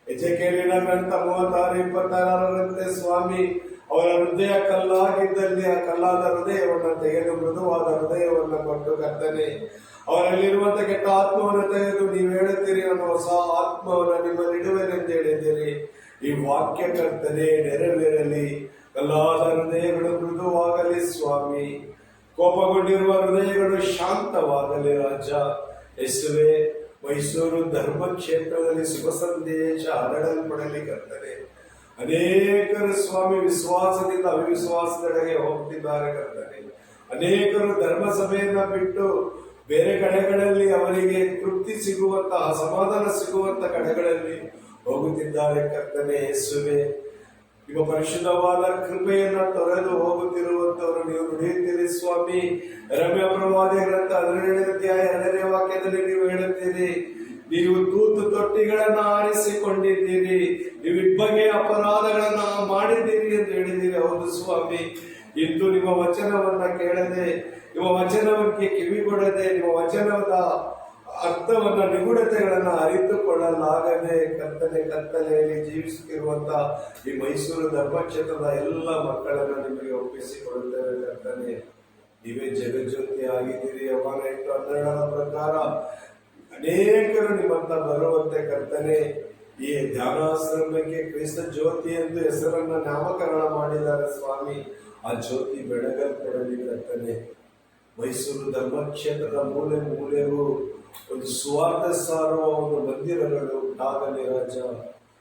ಎಜೆಕೇಲಿನ ಗ್ರಂಥ 36:26 ಸ್ವಾಮಿ, ಅವರ ಹೃದಯ ಕಲ್ಲಾಗಿದ್ದಲ್ಲಿ ಆ ಕಲ್ಲಾದ ಹೃದಯವನ್ನು ತೆಗೆದು ಮೃದುವಾದ ಹೃದಯವನ್ನು ಕೊಟ್ಟು ಕರ್ತನೆ, ಅವರಲ್ಲಿರುವಂತ ಕೆಟ್ಟ ಆತ್ಮವನ್ನು ತೆಗೆದು ನೀವು ಹೇಳುತ್ತೀರಿ, ನಾನು ಹೊಸ ಆತ್ಮವನ್ನು ನಿಮ್ಮಲ್ಲಿಡುವೆನೆಂದು ಹೇಳಿದ್ದೀರಿ. ಈ ವಾಕ್ಯ ಕರ್ತನೆ ನೆರವೇರಲಿ. ಕಲ್ಲಾದ ಹೃದಯಗಳು ಮೃದುವಾಗಲಿ ಸ್ವಾಮಿ, ಕೋಪಗೊಂಡಿರುವ ಹೃದಯಗಳು ಶಾಂತವಾಗಲಿ ರಾಜ. ಯೇಸುವೇ, ಮೈಸೂರು ಧರ್ಮಕ್ಷೇತ್ರದಲ್ಲಿ ಶುಭ ಸಂದೇಶ ಹರಡಲ್ಪಡಲಿ ಕರ್ತನೆ. ಅನೇಕರು ಸ್ವಾಮಿ ವಿಶ್ವಾಸದಿಂದ ಅವಿಶ್ವಾಸದೆಡೆಗೆ ಹೋಗ್ತಿದ್ದಾರೆ ಕರ್ತನೆ. ಅನೇಕರು ಧರ್ಮ ಸಭೆಯನ್ನ ಬಿಟ್ಟು ಬೇರೆ ಕಡೆಗಳಲ್ಲಿ ಅವರಿಗೆ ತೃಪ್ತಿ ಸಿಗುವಂತಹ, ಸಮಾಧಾನ ಸಿಗುವಂತ ಕಡೆಗಳಲ್ಲಿ ಹೋಗುತ್ತಿದ್ದಾರೆ ಕರ್ತನೆ. ಯೇಸುವೇ, ನಿಮ್ಮ ಪರಿಶುದ್ಧವಾದ ಕೃಪೆಯನ್ನ ತೊರೆದು ಹೋಗುತ್ತಿರುವಂತವರು ನೀವು ನುಡಿಯುತ್ತೀರಿ ಸ್ವಾಮಿ. ರಮ್ಯ ಪ್ರವಾದಿ ಗ್ರಂಥ 17ನೇ ವಾಕ್ಯದಲ್ಲಿ ನೀವು ಹೇಳುತ್ತೀರಿ, ನೀವು ತೂತು ತೊಟ್ಟಿಗಳನ್ನ ಆರಿಸಿಕೊಂಡಿದ್ದೀರಿ, ನೀವು ಇಬ್ಬಗೆಯ ಅಪರಾಧಗಳನ್ನ ಮಾಡಿದ್ದೀರಿ ಎಂದು ಹೇಳಿದ್ದೀರಿ. ಹೌದು ಸ್ವಾಮಿ, ಇಂದು ನಿಮ್ಮ ವಚನವನ್ನ ಕೇಳದೆ, ನಿಮ್ಮ ವಚನಕ್ಕೆ ಕಿವಿಗೊಡದೆ, ನಿಮ್ಮ ವಚನದ ಅರ್ಥವನ್ನ ನಿಗೂಢತೆಗಳನ್ನ ಅರಿತುಕೊಳ್ಳಲಾಗದೆ ಕತ್ತಲೆಯಲ್ಲಿ ಜೀವಿಸುತ್ತಿರುವಂತ ಈ ಮೈಸೂರು ಧರ್ಮಕ್ಷೇತ್ರದ ಎಲ್ಲ ಮಕ್ಕಳನ್ನ ನಿಮಗೆ ಒಪ್ಪಿಸಿಕೊಡುತ್ತೇವೆ ಕರ್ತನೆ. ನೀವೇ ಜಗಜ್ಯೋತಿ ಆಗಿದ್ದೀರಿ. ಯವಾನ 8:12 ಪ್ರಕಾರ ಅನೇಕರು ನಿಮ್ಮಂತ ಬರುವಂತೆ ಕರ್ತನೆ. ಈ ಧ್ಯಾನಾಶ್ರಮಕ್ಕೆ ಕ್ರಿಸ್ತ ಜ್ಯೋತಿ ಎಂದು ಹೆಸರನ್ನ ನಾಮಕರಣ ಮಾಡಿದ್ದಾರೆ ಸ್ವಾಮಿ. ಆ ಜ್ಯೋತಿ ಬೆಳಗಲ್ಪಡಲಿ ಕರ್ತನೆ. ಮೈಸೂರು ಧರ್ಮಕ್ಷೇತ್ರದ ಮೂಲೆ ಮೂಲೆಗೂ ಒಂದು ಸುವಾರ್ತೆ ಸಾರುವ ಒಂದು ಮಂದಿರಗಳು ಆಗಲಿ ರಾಜ.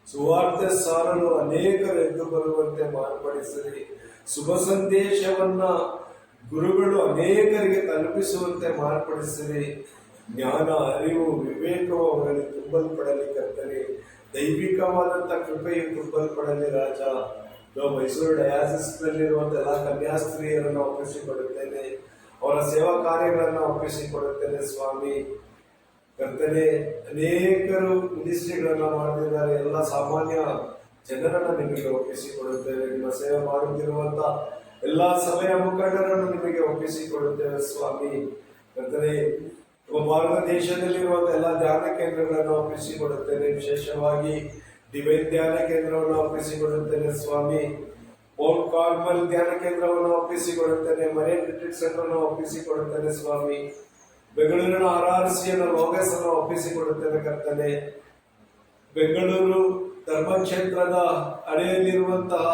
ಸುವಾರ್ತೆ ಸಾರಲು ಅನೇಕರು ಎದ್ದು ಬರುವಂತೆ ಮಾರ್ಪಡಿಸಿರಿ. ಶುಭ ಸಂದೇಶವನ್ನ ಗುರುಗಳು ಅನೇಕರಿಗೆ ತಲುಪಿಸುವಂತೆ ಮಾರ್ಪಡಿಸಿರಿ. ಜ್ಞಾನ, ಅರಿವು, ವಿವೇಕವು ಅವರಲ್ಲಿ ತುಂಬಲ್ಪಡಲಿ ಕರ್ತನೆ. ದೈವಿಕವಾದಂತ ಕೃಪೆಯು ತುಂಬಲ್ಪಡಲಿ ರಾಜ. ಮೈಸೂರು ಡಯಾಸಿಸ್ ನಲ್ಲಿರುವಂತ ಎಲ್ಲ ಕನ್ಯಾಸ್ತ್ರೀಯರನ್ನು ಒಪ್ಪಿಸಿಕೊಡುತ್ತೇನೆ. ಅವರ ಸೇವಾ ಕಾರ್ಯಗಳನ್ನ ಒಪ್ಪಿಸಿಕೊಡುತ್ತೇನೆ ಸ್ವಾಮಿ. ಕರ್ತನೆ, ಅನೇಕರು ಮಿನಿಸ್ಟ್ರಿಗಳನ್ನ ಮಾಡುತ್ತಿದ್ದಾರೆ. ಎಲ್ಲ ಸಾಮಾನ್ಯ ಜನರನ್ನ ನಿಮಗೆ ಒಪ್ಪಿಸಿಕೊಡುತ್ತೇವೆ. ನಿಮ್ಮ ಸೇವೆ ಮಾಡುತ್ತಿರುವಂತ ಎಲ್ಲಾ ಸಭೆಯ ಮುಖಂಡರನ್ನು ನಿಮಗೆ ಒಪ್ಪಿಸಿಕೊಡುತ್ತೇವೆ ಸ್ವಾಮಿ. ಕರ್ತನೆ, ಭಾರತ ದೇಶದಲ್ಲಿರುವಂತಹ ಎಲ್ಲ ಧ್ಯಾನ ಕೇಂದ್ರಗಳನ್ನು ಒಪ್ಪಿಸಿಕೊಡುತ್ತೇನೆ. ವಿಶೇಷವಾಗಿ ಡಿವೈನ್ ಧ್ಯಾನ ಕೇಂದ್ರವನ್ನು ಒಪ್ಪಿಸಿಕೊಡುತ್ತೇನೆ ಸ್ವಾಮಿ. ಮೌಂಟ್ ಕಾರ್ಮಲ್ ಧ್ಯಾನ ಕೇಂದ್ರವನ್ನು ಒಪ್ಪಿಸಿಕೊಡುತ್ತೇನೆ. ಮರಿಯನ್ ರಿಟ್ರೀಟ್ ಸೆಂಟರ್ ಅನ್ನು ಒಪ್ಪಿಸಿಕೊಡುತ್ತೇನೆ ಸ್ವಾಮಿ. ಬೆಂಗಳೂರಿನ RRCಯನ್ನು ಲೋಗಸ್ ಅನ್ನು ಒಪ್ಪಿಸಿಕೊಡುತ್ತೇನೆ ಕರ್ತನೆ. ಬೆಂಗಳೂರು ಧರ್ಮಕ್ಷೇತ್ರದ ಅಡಿಯಲ್ಲಿರುವಂತಹ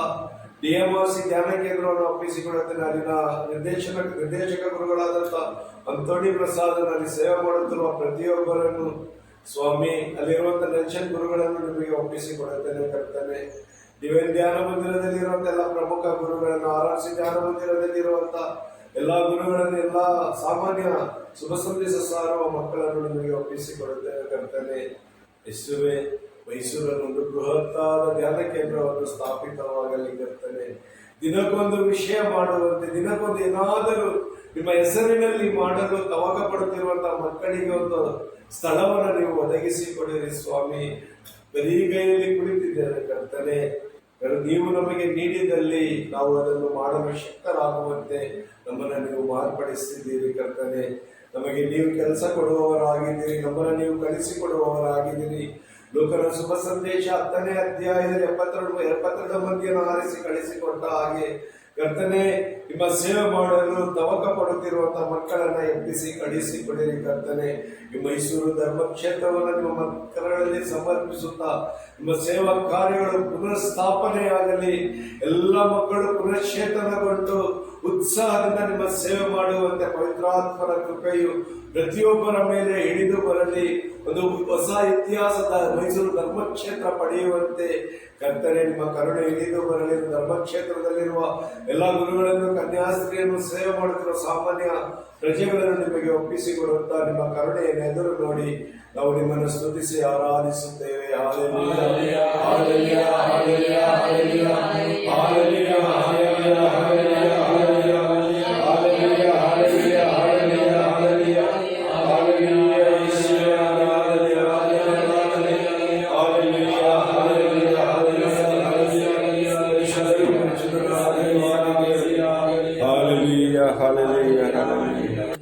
DMRC ಧ್ಯಾನ ಕೇಂದ್ರವನ್ನು ಒಪ್ಪಿಸಿಕೊಡುತ್ತೇನೆ. ಅಲ್ಲಿನ ನಿರ್ದೇಶಕ ಗುರುಗಳಾದಂತಹ ಅಂತೋಣಿ ಪ್ರಸಾದನಲ್ಲಿ ಸೇವೆ ಮಾಡುತ್ತಿರುವ ಪ್ರತಿಯೊಬ್ಬರನ್ನು ಸ್ವಾಮಿ, ಅಲ್ಲಿರುವಂತಹ ನೆಲ್ಸನ್ ಗುರುಗಳನ್ನು ನಿಮಗೆ ಒಪ್ಪಿಸಿಕೊಡುತ್ತೇನೆ ಕರ್ತನೆ. ಡಿವೈನ್ ಧ್ಯಾನ ಮಂದಿರದಲ್ಲಿರುವಂತಹ ಎಲ್ಲ ಪ್ರಮುಖ ಗುರುಗಳನ್ನು, RRC ಧ್ಯಾನ ಮಂದಿರದಲ್ಲಿರುವಂತಹ ಎಲ್ಲಾ ಗುರುಗಳನ್ನು, ಎಲ್ಲಾ ಸಾಮಾನ್ಯ ಶುಭ ಸಂದೇಶ ಸಾರುವ ಮಕ್ಕಳನ್ನು ನಿಮಗೆ ಒಪ್ಪಿಸಿಕೊಡುತ್ತೇವೆ ಕರ್ತನೆ. ಯೇಸುವೇ, ಮೈಸೂರಲ್ಲಿ ಒಂದು ಬೃಹತ್ತಾದ ಧ್ಯಾನ ಕೇಂದ್ರವನ್ನು ಸ್ಥಾಪಿತವಾಗಲಿ ಕರ್ತನೆ. ದಿನಕ್ಕೊಂದು ವಿಷಯ ಮಾಡುವಂತೆ, ದಿನಕ್ಕೊಂದು ಏನಾದರೂ ನಿಮ್ಮ ಹೆಸರಿನಲ್ಲಿ ಮಾಡಲು ತವಕ ಪಡುತ್ತಿರುವಂತಹ ಮಕ್ಕಳಿಗೆ ಒಂದು ಸ್ಥಳವನ್ನು ನೀವು ಒದಗಿಸಿಕೊಡಿರಿ ಸ್ವಾಮಿ. ಬರಿಗೈಯಲ್ಲಿ ಕುಳಿತಿದ್ದೇವೆ ಕರ್ತನೆ. ನೀವು ನಮಗೆ ನೀಡಿದಲ್ಲಿ ನಾವು ಅದನ್ನು ಮಾಡಲು ಶಕ್ತರಾಗುವಂತೆ ನಮ್ಮನ್ನು ನೀವು ಮಾರ್ಪಡಿಸಿದ್ದೀರಿ ಕರ್ತನೆ. ನಮಗೆ ನೀವು ಕೆಲಸ ಕೊಡುವವರಾಗಿದ್ದೀರಿ, ನಮ್ಮನ್ನು ನೀವು ಕಳಿಸಿಕೊಡುವವರಾಗಿದ್ದೀರಿ. ಲೋಕನ ಶುಭ ಸಂದೇಶ 10ನೇ ಅಧ್ಯಾಯದಲ್ಲಿ 72 ಮಂದಿಯನ್ನು ಆರಿಸಿ ಕಳಿಸಿಕೊಟ್ಟ ಹಾಗೆ ಕರ್ತನೆ, ನಿಮ್ಮ ಸೇವೆ ಮಾಡಲು ತವಕ ಪಡುತ್ತಿರುವಂತಹ ಮಕ್ಕಳನ್ನ ಎಬ್ಬಿಸಿ ಕಡಿಸಿ ಕೊಡಿರಿ ಕರ್ತನೆ. ಈ ಮೈಸೂರು ಧರ್ಮಕ್ಷೇತ್ರವನ್ನು ನಿಮ್ಮ ಕರಗಳಲ್ಲಿ ಸಮರ್ಪಿಸುತ್ತಾ ನಿಮ್ಮ ಸೇವಾ ಕಾರ್ಯಗಳು ಪುನರ್ ಸ್ಥಾಪನೆಯಾಗಲಿ. ಎಲ್ಲ ಮಕ್ಕಳು ಪುನಶ್ಚೇತನಗೊಂಡು ಉತ್ಸಾಹದಿಂದ ನಿಮ್ಮ ಸೇವೆ ಮಾಡುವಂತೆ ಪವಿತ್ರಾತ್ಮನ ಕೃಪೆಯು ಪ್ರತಿಯೊಬ್ಬರ ಮೇಲೆ ಹಿಡಿದು ಬರಲಿ. ಒಂದು ಹೊಸ ಇತಿಹಾಸದ ಮೈಸೂರು ಧರ್ಮಕ್ಷೇತ್ರ ಪಡೆಯುವಂತೆ ಕರ್ತನೆ ನಿಮ್ಮ ಕರುಣೆ ಹಿಡಿದು ಬರಲಿ. ಧರ್ಮಕ್ಷೇತ್ರದಲ್ಲಿರುವ ಎಲ್ಲ ಗುರುಗಳನ್ನು, ಕನ್ಯಾಸ್ತ್ರೀಯನ್ನು, ಸೇವೆ ಮಾಡುತ್ತಿರುವ ಸಾಮಾನ್ಯ ಪ್ರಜೆಗಳನ್ನು ನಿಮಗೆ ಒಪ್ಪಿಸಿಕೊಡುತ್ತಾ ನಿಮ್ಮ ಕರುಣೆಯನ್ನು ಎದುರು ನೋಡಿ ನಾವು ನಿಮ್ಮನ್ನು ಸ್ತುತಿಸಿ ಆರಾಧಿಸುತ್ತೇವೆ. Hallelujah, hallelujah, hallelujah, hallelujah, hallelujah, hallelujah, hallelujah, hallelujah, hallelujah, hallelujah, hallelujah, hallelujah, ಯೇಸುವೇ ಆರಾಧನೆ, ಆರಾಧನೆ, hallelujah, hallelujah, hallelujah, hallelujah, hallelujah, hallelujah.